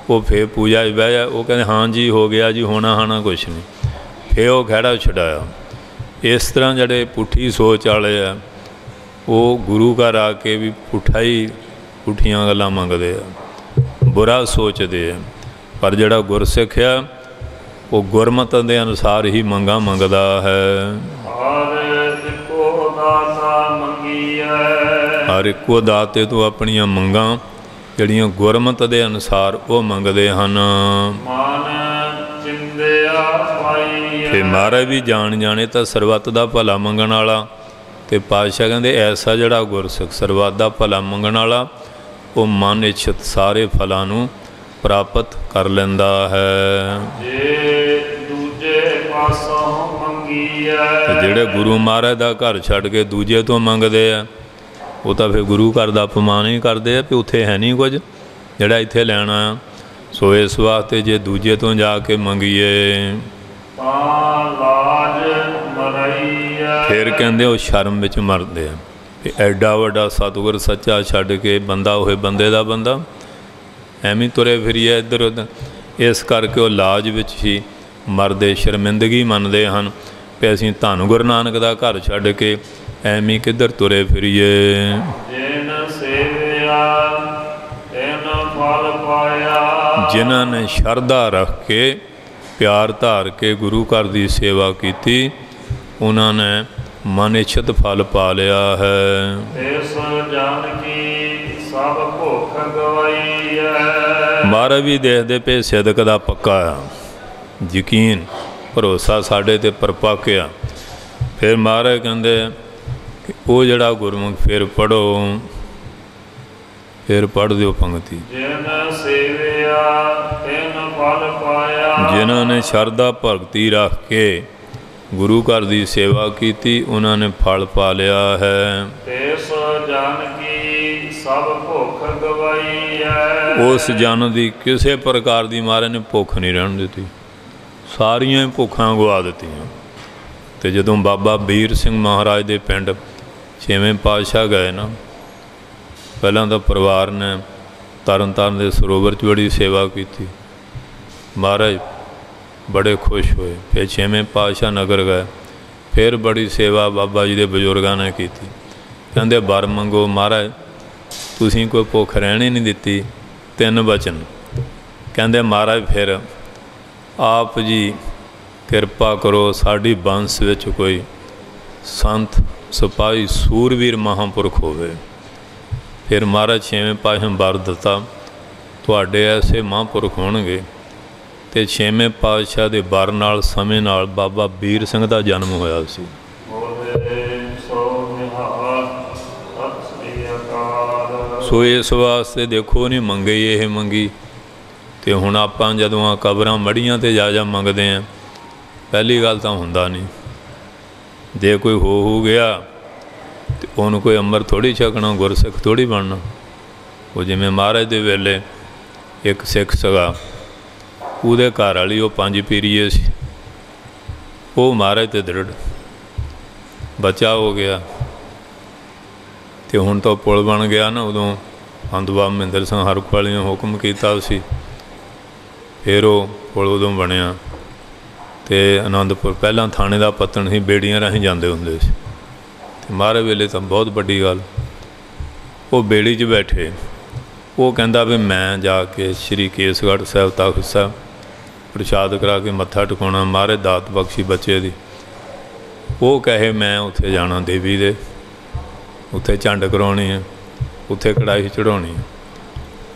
वो फिर पूजा बह जाए। वो कहते हाँ जी हो गया जी होना हाना कुछ नहीं। फिर वो खैड़ा छुड़ाया। इस तरह जड़े पुठी सोच वाले आ वो गुरु घर आके भी पुठा ही पुठियां गल्लां मंगदे आ बुरा सोचते हैं। पर जड़ा गुरसिख है वो गुरमत के अनुसार ही मंगा मंगदा है। हर इक्को दाते तो अपनियां मंगां जड़ियां गुरमत के अनुसार वो मंगते हैं। ते महाराज भी जान जाने तो सरबत का भला मंगण वाला ते पातशाह कहते ऐसा जड़ा गुरसिख सरबत का भला मंगण वाला वो मन इच्छत सारे फलों नूं प्राप्त कर लेंदा है। जिहड़े गुरु महाराज का घर छड्ड के दूजे तो मंगते हैं वो तो फिर गुरु घर का अपमान ही करते हैं भी उत्थे है नहीं कुछ ਜਿਹੜਾ ਇੱਥੇ ਲੈਣਾ ਆ। ਸੋ ਇਸ ਵਾਸਤੇ ਜੇ ਦੂਜੇ ਤੋਂ ਜਾ ਕੇ ਮੰਗੀਏ ਤਾਂ ਲਾਜ ਮਰਈ ਹੈ। ਫਿਰ ਕਹਿੰਦੇ ਉਹ ਸ਼ਰਮ ਵਿੱਚ ਮਰਦੇ ਆ ਵੀ ਐਡਾ ਵੱਡਾ ਸਤਿਗੁਰ ਸੱਚਾ ਛੱਡ ਕੇ ਬੰਦਾ ਹੋਏ ਬੰਦੇ ਦਾ ਬੰਦਾ ਐਵੇਂ ਤੁਰੇ ਫਿਰੀਏ ਇੱਧਰ ਉੱਧਰ। ਇਸ ਕਰਕੇ ਉਹ ਲਾਜ ਵਿੱਚ ਹੀ ਮਰਦੇ, ਸ਼ਰਮਿੰਦਗੀ ਮੰਨਦੇ ਹਨ ਵੀ ਅਸੀਂ ਧੰਨ ਗੁਰੂ ਨਾਨਕ ਦਾ ਘਰ ਛੱਡ ਕੇ ਐਵੇਂ ਕਿੱਧਰ ਤੁਰੇ ਫਿਰੀਏ। ਜਿਨ ਸੇਵਿਆ ਤਿਨ ਫਲ ਪਾਇਆ। ਜਿਨ੍ਹਾਂ ਨੇ ਸ਼ਰਧਾ ਰੱਖ ਕੇ ਪਿਆਰ ਧਾਰ ਕੇ ਗੁਰੂ ਘਰ ਦੀ ਸੇਵਾ ਕੀਤੀ ਉਹਨਾਂ ਨੇ ਮਨ ਇੱਛਤ ਫਲ ਪਾ ਲਿਆ ਹੈ। ਇਸ ਜਨ ਕੀ ਸਭ ਭੁੱਖ ਗਵਾਈ ਹੈ। ਮਹਾਰਾਜ ਵੀ ਦੇਖਦੇ ਪਏ ਸਿਦਕ ਦਾ ਪੱਕਾ ਆ, ਯਕੀਨ ਭਰੋਸਾ ਸਾਡੇ ਤੇ ਪਰਪੱਕ ਆ। ਫਿਰ ਮਹਾਰਾਜ ਕਹਿੰਦੇ ਕਿ ਉਹ ਜਿਹੜਾ ਗੁਰਮੁਖ ਫਿਰ ਪੜ੍ਹੋ, ਫਿਰ ਪੜ੍ਹ ਦਿਓ ਪੰਗਤੀ। ਜਿਨ ਸੇਵਿਆ ਤਿਨ ਫਲ ਪਾਇਆ। ਜਿਨ੍ਹਾਂ ਨੇ ਸ਼ਰਧਾ ਭਗਤੀ ਰੱਖ ਕੇ ਗੁਰੂ ਘਰ ਦੀ ਸੇਵਾ ਕੀਤੀ ਉਹਨਾਂ ਨੇ ਫਲ ਪਾ ਲਿਆ ਹੈ। ਤਿਸ ਜਨ ਕੀ ਸਭ ਭੁੱਖ ਗਵਾਈ ਹੈ। ਉਸ ਜਨ ਦੀ ਕਿਸੇ ਪ੍ਰਕਾਰ ਦੀ ਮਹਾਰਾਜ ਨੇ ਭੁੱਖ ਨਹੀਂ ਰਹਿਣ ਦਿੱਤੀ, ਸਾਰੀਆਂ ਭੁੱਖਾਂ ਗਵਾ ਦਿੱਤੀਆਂ। ਅਤੇ ਜਦੋਂ ਬਾਬਾ ਵੀਰ ਸਿੰਘ ਮਹਾਰਾਜ ਦੇ ਪਿੰਡ 6ਵੇਂ ਪਾਤਸ਼ਾਹ ਗਏ ਨਾ, ਪਹਿਲਾਂ ਤਾਂ ਪਰਿਵਾਰ ਨੇ ਤਰਨ ਤਾਰਨ ਦੇ ਸਰੋਵਰ 'ਚ ਬੜੀ ਸੇਵਾ ਕੀਤੀ, ਮਹਾਰਾਜ ਬੜੇ ਖੁਸ਼ ਹੋਏ। ਫਿਰ 6ਵੇਂ ਪਾਤਸ਼ਾਹ ਨਗਰ ਗਏ, ਫਿਰ ਬੜੀ ਸੇਵਾ ਬਾਬਾ ਜੀ ਦੇ ਬਜ਼ੁਰਗਾਂ ਨੇ ਕੀਤੀ। ਕਹਿੰਦੇ ਵਰ ਮੰਗੋ ਮਹਾਰਾਜ, ਤੁਸੀਂ ਕੋਈ ਭੁੱਖ ਰਹਿਣ ਹੀ ਨਹੀਂ ਦਿੱਤੀ। 3 ਬਚਨ ਕਹਿੰਦੇ ਮਹਾਰਾਜ ਫਿਰ ਆਪ ਜੀ ਕਿਰਪਾ ਕਰੋ, ਸਾਡੀ ਬੰਸ ਵਿੱਚ ਕੋਈ ਸੰਤ ਸਿਪਾਹੀ ਸੂਰਵੀਰ ਮਹਾਂਪੁਰਖ ਹੋਵੇ। ਫਿਰ ਮਹਾਰਾਜ 6ਵੇਂ ਪਾਤਸ਼ਾਹ ਵਰ ਦਿੱਤਾ, ਤੁਹਾਡੇ ਐਸੇ ਮਹਾਂਪੁਰਖ ਹੋਣਗੇ। ਅਤੇ 6ਵੇਂ ਪਾਤਸ਼ਾਹ ਦੇ ਵਰ ਨਾਲ ਸਮੇਂ ਨਾਲ ਬਾਬਾ ਵੀਰ ਸਿੰਘ ਦਾ ਜਨਮ ਹੋਇਆ ਸੀ। ਸੋ ਇਸ ਵਾਸਤੇ ਦੇਖੋ ਨਹੀਂ ਮੰਗੇ ਇਹ ਮੰਗੀ। ਅਤੇ ਹੁਣ ਆਪਾਂ ਜਦੋਂ ਆ ਕਬਰਾਂ ਮੜੀਆਂ 'ਤੇ ਜਾ ਮੰਗਦੇ ਹਾਂ, ਪਹਿਲੀ ਗੱਲ ਤਾਂ ਹੁੰਦਾ ਨਹੀਂ। ਜੇ ਕੋਈ ਹੋ ਗਿਆ ਅਤੇ ਉਹਨੂੰ ਕੋਈ ਅੰਮ੍ਰਿਤ ਥੋੜ੍ਹੀ ਛਕਣਾ, ਗੁਰਸਿੱਖ ਥੋੜ੍ਹੀ ਬਣਨਾ। ਉਹ ਜਿਵੇਂ ਮਹਾਰਾਜ ਦੇ ਵੇਲੇ ਇੱਕ ਸਿੱਖ ਸੀਗਾ, ਉਹਦੇ ਘਰ ਵਾਲੀ ਉਹ 5 ਪੀਰੀਏ ਸੀ, ਉਹ ਮਹਾਰਾਜ 'ਤੇ ਦ੍ਰਿੜ ਬੱਚਾ ਹੋ ਗਿਆ। ਅਤੇ ਹੁਣ ਤਾਂ ਪੁਲ ਬਣ ਗਿਆ ਨਾ, ਉਦੋਂ ਬਾਬਾ ਮਹਿੰਦਰ ਸਿੰਘ ਹਰਖ ਵਾਲੀ ਨੇ ਹੁਕਮ ਕੀਤਾ ਸੀ, ਫਿਰ ਉਹ ਪੁਲ ਉਦੋਂ ਬਣਿਆ। ਅਤੇ ਆਨੰਦਪੁਰ ਪਹਿਲਾਂ ਥਾਣੇ ਦਾ ਪੱਤਣ ਸੀ, ਬੇੜੀਆਂ ਰਾਹੀਂ ਜਾਂਦੇ ਹੁੰਦੇ ਸੀ। ਅਤੇ ਮਹਾਰਾਜ ਵੇਲੇ ਤਾਂ ਬਹੁਤ ਵੱਡੀ ਗੱਲ, ਉਹ ਬੇੜੀ 'ਚ ਬੈਠੇ, ਉਹ ਕਹਿੰਦਾ ਵੀ ਮੈਂ ਜਾ ਕੇ ਸ਼੍ਰੀ ਕੇਸਗੜ੍ਹ ਸਾਹਿਬ ਤਖ਼ਤ ਸਾਹਿਬ ਪ੍ਰਸ਼ਾਦ ਕਰਾ ਕੇ ਮੱਥਾ ਟਿਕਾਉਣਾ, ਮਹਾਰਾਜ ਦਾਤ ਬਖਸ਼ੀ ਬੱਚੇ ਦੀ। ਉਹ ਕਹੇ ਮੈਂ ਉੱਥੇ ਜਾਣਾ ਦੇਵੀ ਦੇ, ਉੱਥੇ ਝੰਡ ਕਰਾਉਣੀ ਹੈ, ਉੱਥੇ ਕੜਾਹੀ ਚੜਾਉਣੀ ਹੈ।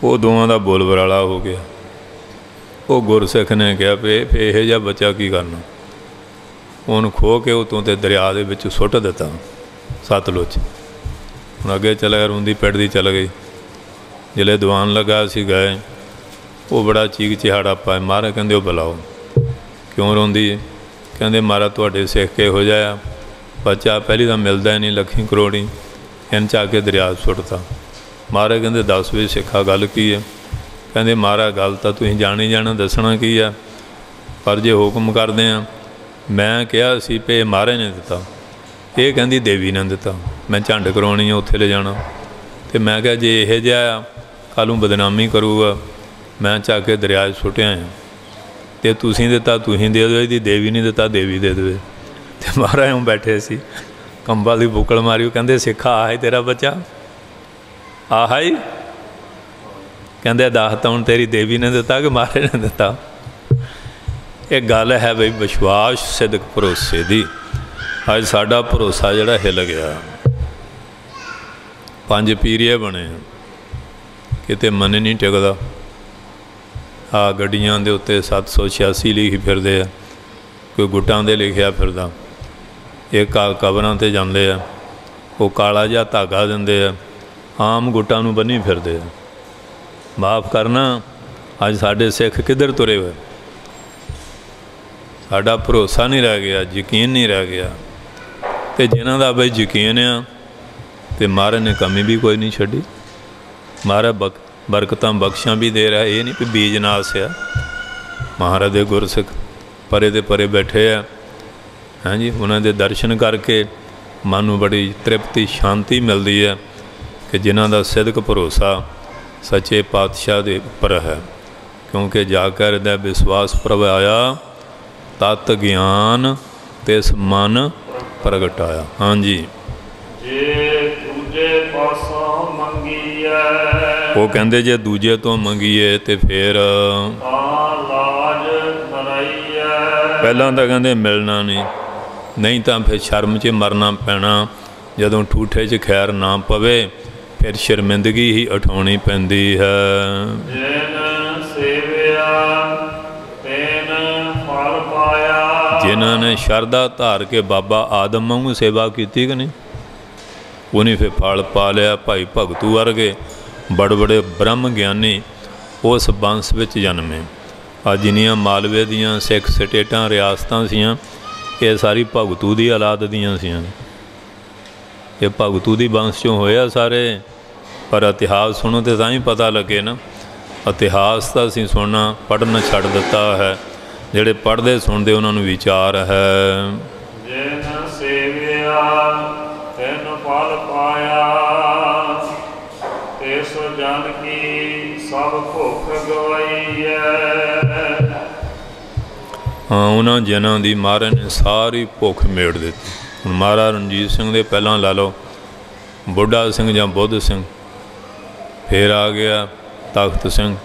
ਉਹ ਦੋਵਾਂ ਦਾ ਬੋਲ ਬਰਾਲਾ ਹੋ ਗਿਆ। ਉਹ ਗੁਰਸਿੱਖ ਨੇ ਕਿਹਾ ਵੀ ਇਹੋ ਜਿਹਾ ਬੱਚਾ ਕੀ ਕਰਨਾ। ਉਹਨੂੰ ਖੋਹ ਕੇ ਉਤੋਂ ਤੇ ਦਰਿਆ ਦੇ ਵਿੱਚ ਸੁੱਟ ਦਿੱਤਾ, ਸਤਲੁਜ। ਹੁਣ ਅੱਗੇ ਚਲਾ ਗਿਆ, ਰੋਂਦੀ ਪਿੱਟਦੀ ਚੱਲ ਗਈ। ਜਿਹੜੇ ਦੀਵਾਨ ਲੱਗਾ ਸੀ ਗਏ, ਉਹ ਬੜਾ ਚੀਕ ਚਿਹਾੜਾ ਪਾਏ। ਮਹਾਰਾਜ ਕਹਿੰਦੇ ਉਹ ਬੁਲਾਓ। ਕਿਉਂ ਰੋਂਦੀ? ਕਹਿੰਦੇ ਮਹਾਰਾਜ ਤੁਹਾਡੇ ਸਿੱਖ ਕਿਹੋ ਜਿਹਾ ਆ, ਬੱਚਾ ਪਹਿਲੀ ਤਾਂ ਮਿਲਦਾ ਹੀ ਨਹੀਂ, ਲੱਖੀ ਕਰੋੜੀ ਇਹਨ ਚਾ ਕੇ ਦਰਿਆ ਸੁੱਟਤਾ। ਮਹਾਰਾਜ ਕਹਿੰਦੇ ਦੱਸ ਵੀ ਸਿੱਖਾ ਗੱਲ ਕੀ ਹੈ? ਕਹਿੰਦੇ ਮਹਾਰਾਜ ਗੱਲ ਤਾਂ ਤੁਸੀਂ ਜਾਣੀ ਜਾਣਾ, ਦੱਸਣਾ ਕੀ ਆ, ਪਰ ਜੇ ਹੁਕਮ ਕਰਦੇ ਆ, ਮੈਂ ਕਿਹਾ ਸੀ ਵੀ ਮਹਾਰਾਜ ਨੇ ਦਿੱਤਾ, ਇਹ ਕਹਿੰਦੀ ਦੇਵੀ ਨੇ ਦਿੱਤਾ, ਮੈਂ ਝੰਡ ਕਰਾਉਣੀ ਆ, ਉੱਥੇ ਲੈ ਜਾਣਾ। ਅਤੇ ਮੈਂ ਕਿਹਾ ਜੇ ਇਹੋ ਜਿਹਾ ਆ ਕੱਲ੍ਹ ਨੂੰ ਬਦਨਾਮੀ ਕਰੂਗਾ, ਮੈਂ ਚੱਕ ਕੇ ਦਰਿਆ 'ਚ ਸੁੱਟਿਆ ਆ, ਅਤੇ ਤੁਸੀਂ ਦਿੱਤਾ ਤੁਸੀਂ ਦੇ ਦਿਓ, ਇਹਦੀ ਦੇਵੀ ਨਹੀਂ ਦਿੱਤਾ ਦੇਵੀ ਦੇ ਦੇਵੇ। ਅਤੇ ਮਹਾਰਾਜ ਨੂੰ ਬੈਠੇ ਸੀ, ਕੰਬਲ ਦੀ ਬੁੱਕਲ ਮਾਰੀ, ਉਹ ਕਹਿੰਦੇ ਸਿੱਖਾ ਆਹ ਹੀ ਤੇਰਾ ਬੱਚਾ, ਆਹ ਹੀ? ਕਹਿੰਦੇ ਦੱਸ ਤਾਂ ਹੁਣ ਤੇਰੀ ਦੇਵੀ ਨੇ ਦਿੱਤਾ ਕਿ ਮਹਾਰਾਜ ਨੇ ਦਿੱਤਾ? ਇਹ ਗੱਲ ਹੈ ਬਈ ਵਿਸ਼ਵਾਸ ਸਿਦਕ ਭਰੋਸੇ ਦੀ। ਅੱਜ ਸਾਡਾ ਭਰੋਸਾ ਜਿਹੜਾ ਹਿੱਲ ਗਿਆ। 5 ਪੀਰੀਏ ਬਣੇ, ਕਿਤੇ ਮਨ ਨਹੀਂ ਟਿਕਦਾ। ਆਹ ਗੱਡੀਆਂ ਦੇ ਉੱਤੇ 786 ਲਿਖੀ ਫਿਰਦੇ ਆ, ਕੋਈ ਗੁੱਟਾਂ ਦੇ ਲਿਖਿਆ ਫਿਰਦਾ। ਇੱਕ ਆ ਕਬਰਾਂ 'ਤੇ ਜਾਂਦੇ ਆ, ਉਹ ਕਾਲਾ ਜਿਹਾ ਧਾਗਾ ਦਿੰਦੇ ਆ, ਆਮ ਗੁੱਟਾਂ ਨੂੰ ਬੰਨ੍ਹੀ ਫਿਰਦੇ ਆ। ਮਾਫ਼ ਕਰਨਾ, ਅੱਜ ਸਾਡੇ ਸਿੱਖ ਕਿੱਧਰ ਤੁਰੇ ਹੋਏ? ਸਾਡਾ ਭਰੋਸਾ ਨਹੀਂ ਰਹਿ ਗਿਆ, ਯਕੀਨ ਨਹੀਂ ਰਹਿ ਗਿਆ। ਅਤੇ ਜਿਨ੍ਹਾਂ ਦਾ ਬਈ ਯਕੀਨ ਆ, ਅਤੇ ਮਹਾਰਾਜ ਨੇ ਕਮੀ ਵੀ ਕੋਈ ਨਹੀਂ ਛੱਡੀ। ਮਹਾਰਾਜ ਬਰਕਤਾਂ ਬਖਸ਼ਾਂ ਵੀ ਦੇ ਰਿਹਾ। ਇਹ ਨਹੀਂ ਵੀ ਬੀਜ ਨਾਸ ਆ। ਮਹਾਰਾਜ ਦੇ ਗੁਰਸਿੱਖ ਪਰੇ ਦੇ ਪਰੇ ਬੈਠੇ ਆ, ਹਾਂਜੀ, ਉਹਨਾਂ ਦੇ ਦਰਸ਼ਨ ਕਰਕੇ ਮਨ ਨੂੰ ਬੜੀ ਤ੍ਰਿਪਤੀ ਸ਼ਾਂਤੀ ਮਿਲਦੀ ਹੈ ਕਿ ਜਿਨ੍ਹਾਂ ਦਾ ਸਿਦਕ ਭਰੋਸਾ ਸੱਚੇ ਪਾਤਸ਼ਾਹ ਦੇ ਉੱਪਰ ਹੈ। ਕਿਉਂਕਿ ਜਾ ਕਰ ਹਿਰਦੈ ਵਿਸ਼ਵਾਸ ਪ੍ਰਭਾਇਆ, ਤਤ ਗਿਆਨ ਤਿਸ ਮਨ ਪ੍ਰਗਟਾਇਆ। ਹਾਂਜੀ, ਜੇ ਦੂਜੇ ਪਾਸੋਂ ਮੰਗੀਐ, ਉਹ ਕਹਿੰਦੇ ਜੇ ਦੂਜੇ ਤੋਂ ਮੰਗੀਏ ਤੇ ਫਿਰ ਤਾਂ ਲਾਜ ਮਰਈਐ। ਪਹਿਲਾਂ ਤਾਂ ਕਹਿੰਦੇ ਮਿਲਣਾ ਨਹੀਂ ਤਾਂ ਫਿਰ ਸ਼ਰਮ 'ਚ ਮਰਨਾ ਪੈਣਾ। ਜਦੋਂ ਠੂਠੇ 'ਚ ਖੈਰ ਨਾ ਪਵੇ ਫਿਰ ਸ਼ਰਮਿੰਦਗੀ ਹੀ ਉਠਾਉਣੀ ਪੈਂਦੀ ਹੈ। ਜਿਨ ਸੇਵਿਆ ਤੈਨ ਫਲ ਪਾਇਆ। ਜਿਨ੍ਹਾਂ ਨੇ ਸ਼ਰਧਾ ਧਾਰ ਕੇ ਬਾਬਾ ਆਦਮ ਵਾਂਗੂ ਸੇਵਾ ਕੀਤੀ ਕਿ ਨਹੀਂ, ਉਹਨੇ ਫਿਰ ਫਲ ਪਾ ਲਿਆ। ਭਾਈ ਭਗਤੂ ਵਰਗੇ ਬੜੇ ਬੜੇ ਬ੍ਰਹਮ ਗਿਆਨੀ ਉਸ ਬੰਸ ਵਿੱਚ ਜਨਮੇ। ਅੱਜ ਜਿੰਨੀਆਂ ਮਾਲਵੇ ਦੀਆਂ ਸਿੱਖ ਸਟੇਟਾਂ ਰਿਆਸਤਾਂ ਸੀਆਂ, ਇਹ ਸਾਰੀ ਭਗਤੂ ਦੀ ਔਲਾਦ ਦੀਆਂ ਸੀਆਂ। ਇਹ ਭਗਤੂ ਦੀ ਬੰਸ 'ਚੋਂ ਹੋਇਆ ਸਾਰੇ। ਪਰ ਇਤਿਹਾਸ ਸੁਣੋ ਤੇ ਤਾਂ ਹੀ ਪਤਾ ਲੱਗੇ ਨਾ। ਇਤਿਹਾਸ ਤਾਂ ਅਸੀਂ ਸੁਣਨਾ ਪੜ੍ਹਨਾ ਛੱਡ ਦਿੱਤਾ ਹੈ। ਜਿਹੜੇ ਪੜ੍ਹਦੇ ਸੁਣਦੇ ਉਹਨਾਂ ਨੂੰ ਵਿਚਾਰ ਹੈ। ਜਿਨ ਸੇਵਿਆ ਤੈਨ ਫਲ ਪਾਇਆ, ਤਿਸ ਜਨ ਕੀ ਸਭ ਭੁੱਖ ਗਵਾਈਐ। ਹਾਂ, ਉਹਨਾਂ ਜਨਾਂ ਦੀ ਮਹਾਰਾਜ ਨੇ ਸਾਰੀ ਭੁੱਖ ਮੇੜ ਦਿੱਤੀ। ਹੁਣ ਮਹਾਰਾਜ ਰਣਜੀਤ ਸਿੰਘ ਦੇ ਪਹਿਲਾਂ ਲਾ ਲਓ ਬੁੱਢਾ ਸਿੰਘ ਜਾਂ ਬੁੱਧ ਸਿੰਘ, ਫਿਰ ਆ ਗਿਆ ਤਖਤ ਸਿੰਘ,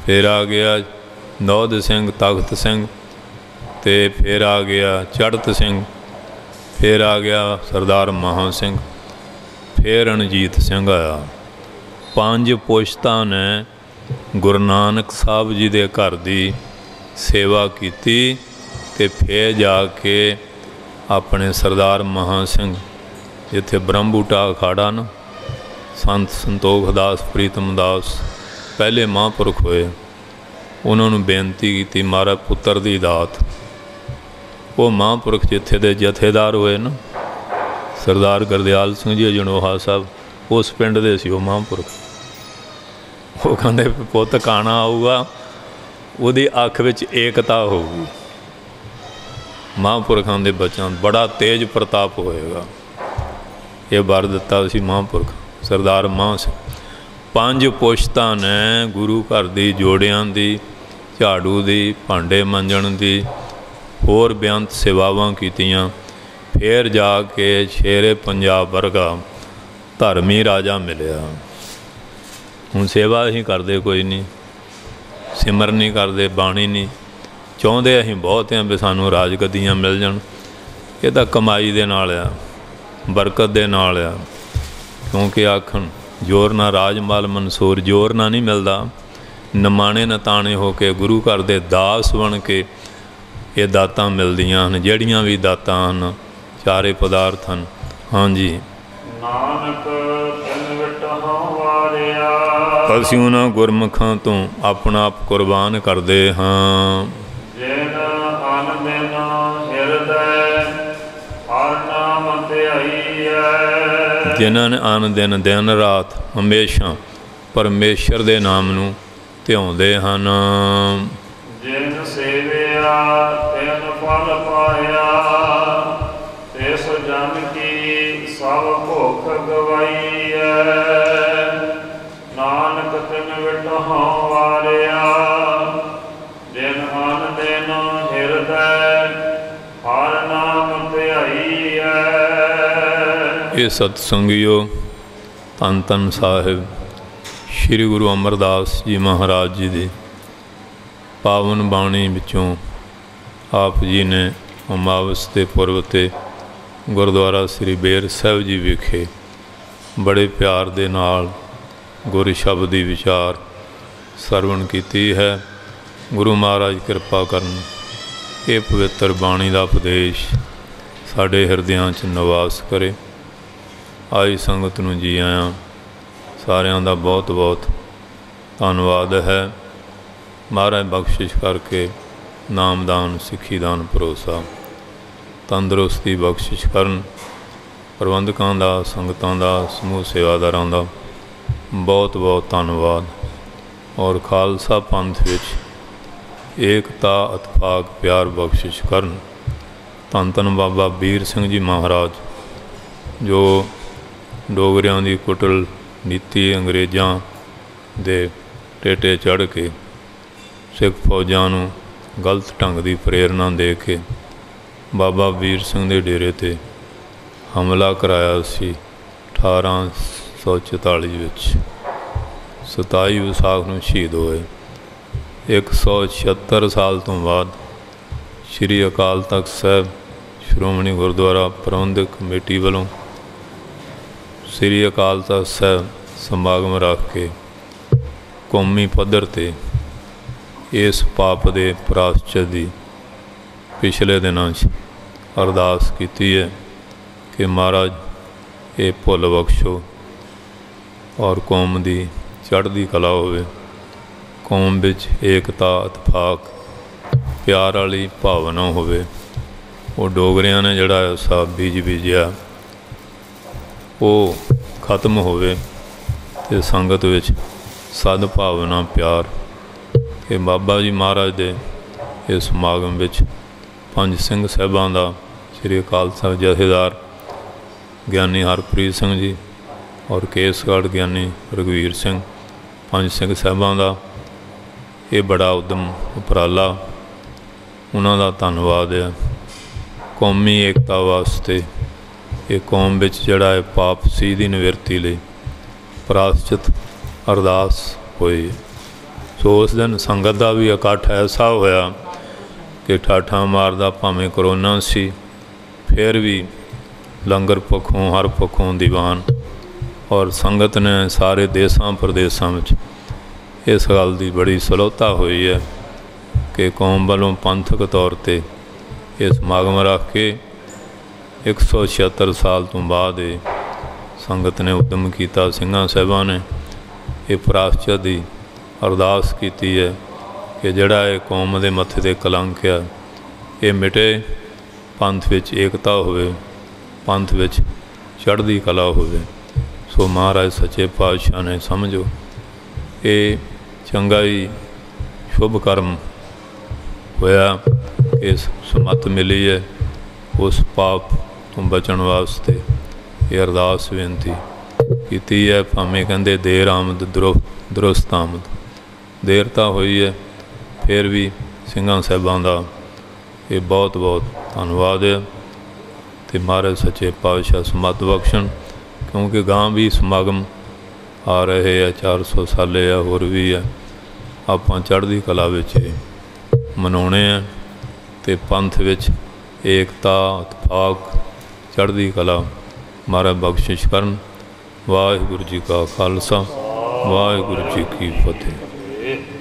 ਫਿਰ ਆ ਗਿਆ ਨੌਧ ਸਿੰਘ ਤਖਤ ਸਿੰਘ, ਅਤੇ ਫਿਰ ਆ ਗਿਆ ਚੜ੍ਹਤ ਸਿੰਘ, ਫਿਰ ਆ ਗਿਆ ਸਰਦਾਰ ਮਹਾਂ ਸਿੰਘ, ਫਿਰ ਰਣਜੀਤ ਸਿੰਘ ਆਇਆ। 5 ਪੁਸ਼ਤਾਂ ਨੇ ਗੁਰੂ ਨਾਨਕ ਸਾਹਿਬ ਜੀ ਦੇ ਘਰ ਦੀ ਸੇਵਾ ਕੀਤੀ ਅਤੇ ਫਿਰ ਜਾ ਕੇ ਆਪਣੇ ਸਰਦਾਰ ਮਹਾਂ ਸਿੰਘ, ਜਿੱਥੇ ਬ੍ਰਹਮ ਬੂਟਾ ਅਖਾੜਾ ਨਾ, ਸੰਤ ਸੰਤੋਖ ਦਾਸ ਪ੍ਰੀਤਮ ਦਾਸ ਪਹਿਲੇ ਮਹਾਂਪੁਰਖ ਹੋਏ, ਉਹਨਾਂ ਨੂੰ ਬੇਨਤੀ ਕੀਤੀ ਮਹਾਰਾਜ ਪੁੱਤਰ ਦੀ ਦਾਤ। ਉਹ ਮਹਾਂਪੁਰਖ ਜਿੱਥੇ ਦੇ ਜਥੇਦਾਰ ਹੋਏ ਨਾ, ਸਰਦਾਰ ਗੁਰਦਿਆਲ ਸਿੰਘ ਜੀ ਅਜਨੋਹਾ ਸਾਹਿਬ, ਉਸ ਪਿੰਡ ਦੇ ਸੀ ਉਹ ਮਹਾਂਪੁਰਖ। ਉਹ ਕਹਿੰਦੇ ਪੁੱਤ ਕਾਣਾ ਆਊਗਾ, ਉਹਦੀ ਅੱਖ ਵਿੱਚ ਏਕਤਾ ਹੋਊਗੀ। ਮਹਾਂਪੁਰਖਾਂ ਦੇ ਬੱਚਿਆਂ ਬੜਾ ਤੇਜ ਪ੍ਰਤਾਪ ਹੋਏਗਾ। ਇਹ ਵਰ ਦਿੱਤਾ ਸੀ ਮਹਾਂਪੁਰਖ ਸਰਦਾਰ ਮਹਾਂ ਸਿੰਘ। 5 ਪੁਸ਼ਤਾਂ ਨੇ ਗੁਰੂ ਘਰ ਦੀ, ਜੋੜਿਆਂ ਦੀ, ਝਾੜੂ ਦੀ, ਭਾਂਡੇ ਮਾਂਜਣ ਦੀ, ਹੋਰ ਬੇਅੰਤ ਸੇਵਾਵਾਂ ਕੀਤੀਆਂ। ਫਿਰ ਜਾ ਕੇ ਸ਼ੇਰੇ ਪੰਜਾਬ ਵਰਗਾ ਧਰਮੀ ਰਾਜਾ ਮਿਲਿਆ। ਹੁਣ ਸੇਵਾ ਅਸੀਂ ਕਰਦੇ ਕੋਈ ਨਹੀਂ, ਸਿਮਰਨ ਨਹੀਂ ਕਰਦੇ, ਬਾਣੀ ਨਹੀਂ ਚਾਹੁੰਦੇ। ਅਸੀਂ ਬਹੁਤ ਹਾਂ ਵੀ ਸਾਨੂੰ ਰਾਜ ਗੱਦੀਆਂ ਮਿਲ ਜਾਣ। ਇਹ ਤਾਂ ਕਮਾਈ ਦੇ ਨਾਲ ਆ, ਬਰਕਤ ਦੇ ਨਾਲ ਆ। ਕਿਉਂਕਿ ਆਖਣ ਜ਼ੋਰ ਨਾਲ ਰਾਜ ਮਾਲ ਮਨਸੂਰ, ਜ਼ੋਰ ਨਾਲ ਨਹੀਂ ਮਿਲਦਾ। ਨਿਮਾਣੇ ਨਤਾਣੇ ਹੋ ਕੇ ਗੁਰੂ ਘਰ ਦੇ ਦਾਸ ਬਣ ਕੇ ਇਹ ਦਾਤਾਂ ਮਿਲਦੀਆਂ ਹਨ। ਜਿਹੜੀਆਂ ਵੀ ਦਾਤਾਂ ਹਨ, ਚਾਰੇ ਪਦਾਰਥ ਹਨ। ਹਾਂਜੀ, ਨਾਨਕ ਤਿਨ ਵਿਟਹੁ ਵਾਰਿਆ। ਅਸੀਂ ਉਹਨਾਂ ਗੁਰਮੁਖਾਂ ਤੋਂ ਆਪਣਾ ਆਪ ਕੁਰਬਾਨ ਕਰਦੇ ਹਾਂ। ਜਿਨ ਅਨ ਦਿਨ ਹਿਰਦੈ ਹਰ ਨਾਮ ਧਿਆਈਐ। ਜਿਨ੍ਹਾਂ ਨੇ ਅਨ ਦਿਨ, ਦਿਨ ਰਾਤ ਹਮੇਸ਼ਾ ਪਰਮੇਸ਼ਰ ਦੇ ਨਾਮ ਨੂੰ ਧਿਆਉਂਦੇ ਹਨ। ਜਿਨ ਸੇਵਿਆ ਤਿਨ ਫਲ ਪਾਇਆ, ਤਿਸ ਜਨ ਕੀ ਸਭ ਭੁੱਖ ਗਵਾਈਐ। ਨਾਨਕ ਤਿਨ ਵਿਟਹੁ ਵਾਰਿਆ, ਜਿਨ ਅਨ ਦਿਨ ਹਿਰਦੈ ਹਰ ਨਾਮ ਧਿਆਈਐ। ਇਹ ਸਤਸੰਗੀਓ, ਧੰਨ ਧੰਨ ਸਾਹਿਬ ਸ਼੍ਰੀ ਗੁਰੂ ਅਮਰਦਾਸ ਜੀ ਮਹਾਰਾਜ ਜੀ ਦੀ ਪਾਵਨ ਬਾਣੀ ਵਿੱਚੋਂ ਆਪ ਜੀ ਨੇ ਅਮਾਵਸ ਦੇ ਪੁਰਬ 'ਤੇ ਗੁਰਦੁਆਰਾ ਸ੍ਰੀ ਬੇਰ ਸਾਹਿਬ ਜੀ ਵਿਖੇ ਬੜੇ ਪਿਆਰ ਦੇ ਨਾਲ ਗੁਰ ਸ਼ਬਦ ਦੀ ਵਿਚਾਰ ਸਰਵਣ ਕੀਤੀ ਹੈ। ਗੁਰੂ ਮਹਾਰਾਜ ਕਿਰਪਾ ਕਰਨ, ਇਹ ਪਵਿੱਤਰ ਬਾਣੀ ਦਾ ਉਪਦੇਸ਼ ਸਾਡੇ ਹਿਰਦਿਆਂ 'ਚ ਨਿਵਾਸ ਕਰੇ। ਆਈ ਸੰਗਤ ਨੂੰ ਜੀ ਆਇਆਂ। ਸਾਰਿਆਂ ਦਾ ਬਹੁਤ ਬਹੁਤ ਧੰਨਵਾਦ ਹੈ। ਮਹਾਰਾਜ ਬਖਸ਼ਿਸ਼ ਕਰਕੇ ਨਾਮਦਾਨ, ਸਿੱਖੀ ਦਾਨ, ਭਰੋਸਾ, ਤੰਦਰੁਸਤੀ ਬਖਸ਼ਿਸ਼ ਕਰਨ। ਪ੍ਰਬੰਧਕਾਂ ਦਾ, ਸੰਗਤਾਂ ਦਾ, ਸਮੂਹ ਸੇਵਾਦਾਰਾਂ ਦਾ बहुत बहुत धन्नवाद। और खालसा पंथ विच एकता इतफाक प्यार बख्शिश करन। धन धन बाबा बीर सिंह जी महाराज जो डोगरियां दी कुटल नीति अंग्रेज़ां दे टेटे चढ़ के सिख फौजां नूं गलत ढंग की प्रेरणा दे के बाबा वीर सिंह के डेरे ते हमला कराया सी 1844 विच। 27 विसाख नूं शहीद होए। 176 साल तो बाद श्री अकाल तख्त साहब श्रोमणी गुरुद्वारा प्रबंधक कमेटी वालों श्री अकाल तख्त साहब समागम रख के कौमी पद्धर ते इस पाप दे प्रायश्चित दी पिछले दिनों अरदास की है कि महाराज ये भुल बख्शो और कौम की चढ़ती कला होवे, कौम विच एकता इतफाक प्यार वाली भावना होवे। वो डोगरियां ने जड़ा सा बीज बीजिया वो खत्म होवे ते संगत विच सदभावना प्यार। कि बाबा जी महाराज दे इस समागम विच पंज सिंह साहिबां दा श्री अकाल तख्त जथेदार ज्ञानी हरप्रीत सिंह जी और केसगढ़ ज्ञानी रघुवीर सिंह पंज सिंह साहिबां दा ये बड़ा उद्यम उपराला उन्हां दा धन्नवाद है। कौमी एकता वास्ते ये कौम विच जिहड़ा है पाप सी दी निवृत्ति लई प्रायश्चित अरदास होई। सो उस दिन संगत का भी इकट्ठ ऐसा होया कि ठाठा मारदा भावें करोना सी फिर भी लंगर पक्षों हर पक्षों दीवान और संगत ने सारे देशों प्रदेशों में इस गल की बड़ी सलोता हुई है कि कौम वालों पंथक तौर पर इस समागम रख के 176 साल तो बाद संगत ने उद्यम किया। सिंघां साहिबां ने ये प्रायश्चित की अरदास की है कि जड़ा ये कौम के मत्थे ते कलंक है ये मिटे, पंथ विच एकता होवे, पंथ विच चढ़दी कला होवे। सो महाराज सच्चे पातशाह ने समझो ये चंगा ही शुभ कर्म होया कि समत मिली है उस पाप तो बचन वास्ते ये अरदास बेनती की है। भावें कहते देर आमद दुरुस्त आमद, देर तो हुई है फिर भी सिंघां साहिबां दा ये बहुत बहुत धन्नवाद है। तो महाराज सच्चे पातशाह समत बख्शण क्योंकि गांव भी समागम आ रहे हैं 400 साले है होर भी है आपां चढ़दी कला विच मनाउणे हैं ते पंथ विच एकता इतफाक चढ़दी कला महाराज बख्शिश करन। वाहिगुरू जी का खालसा वाहिगुरू जी की फतेह।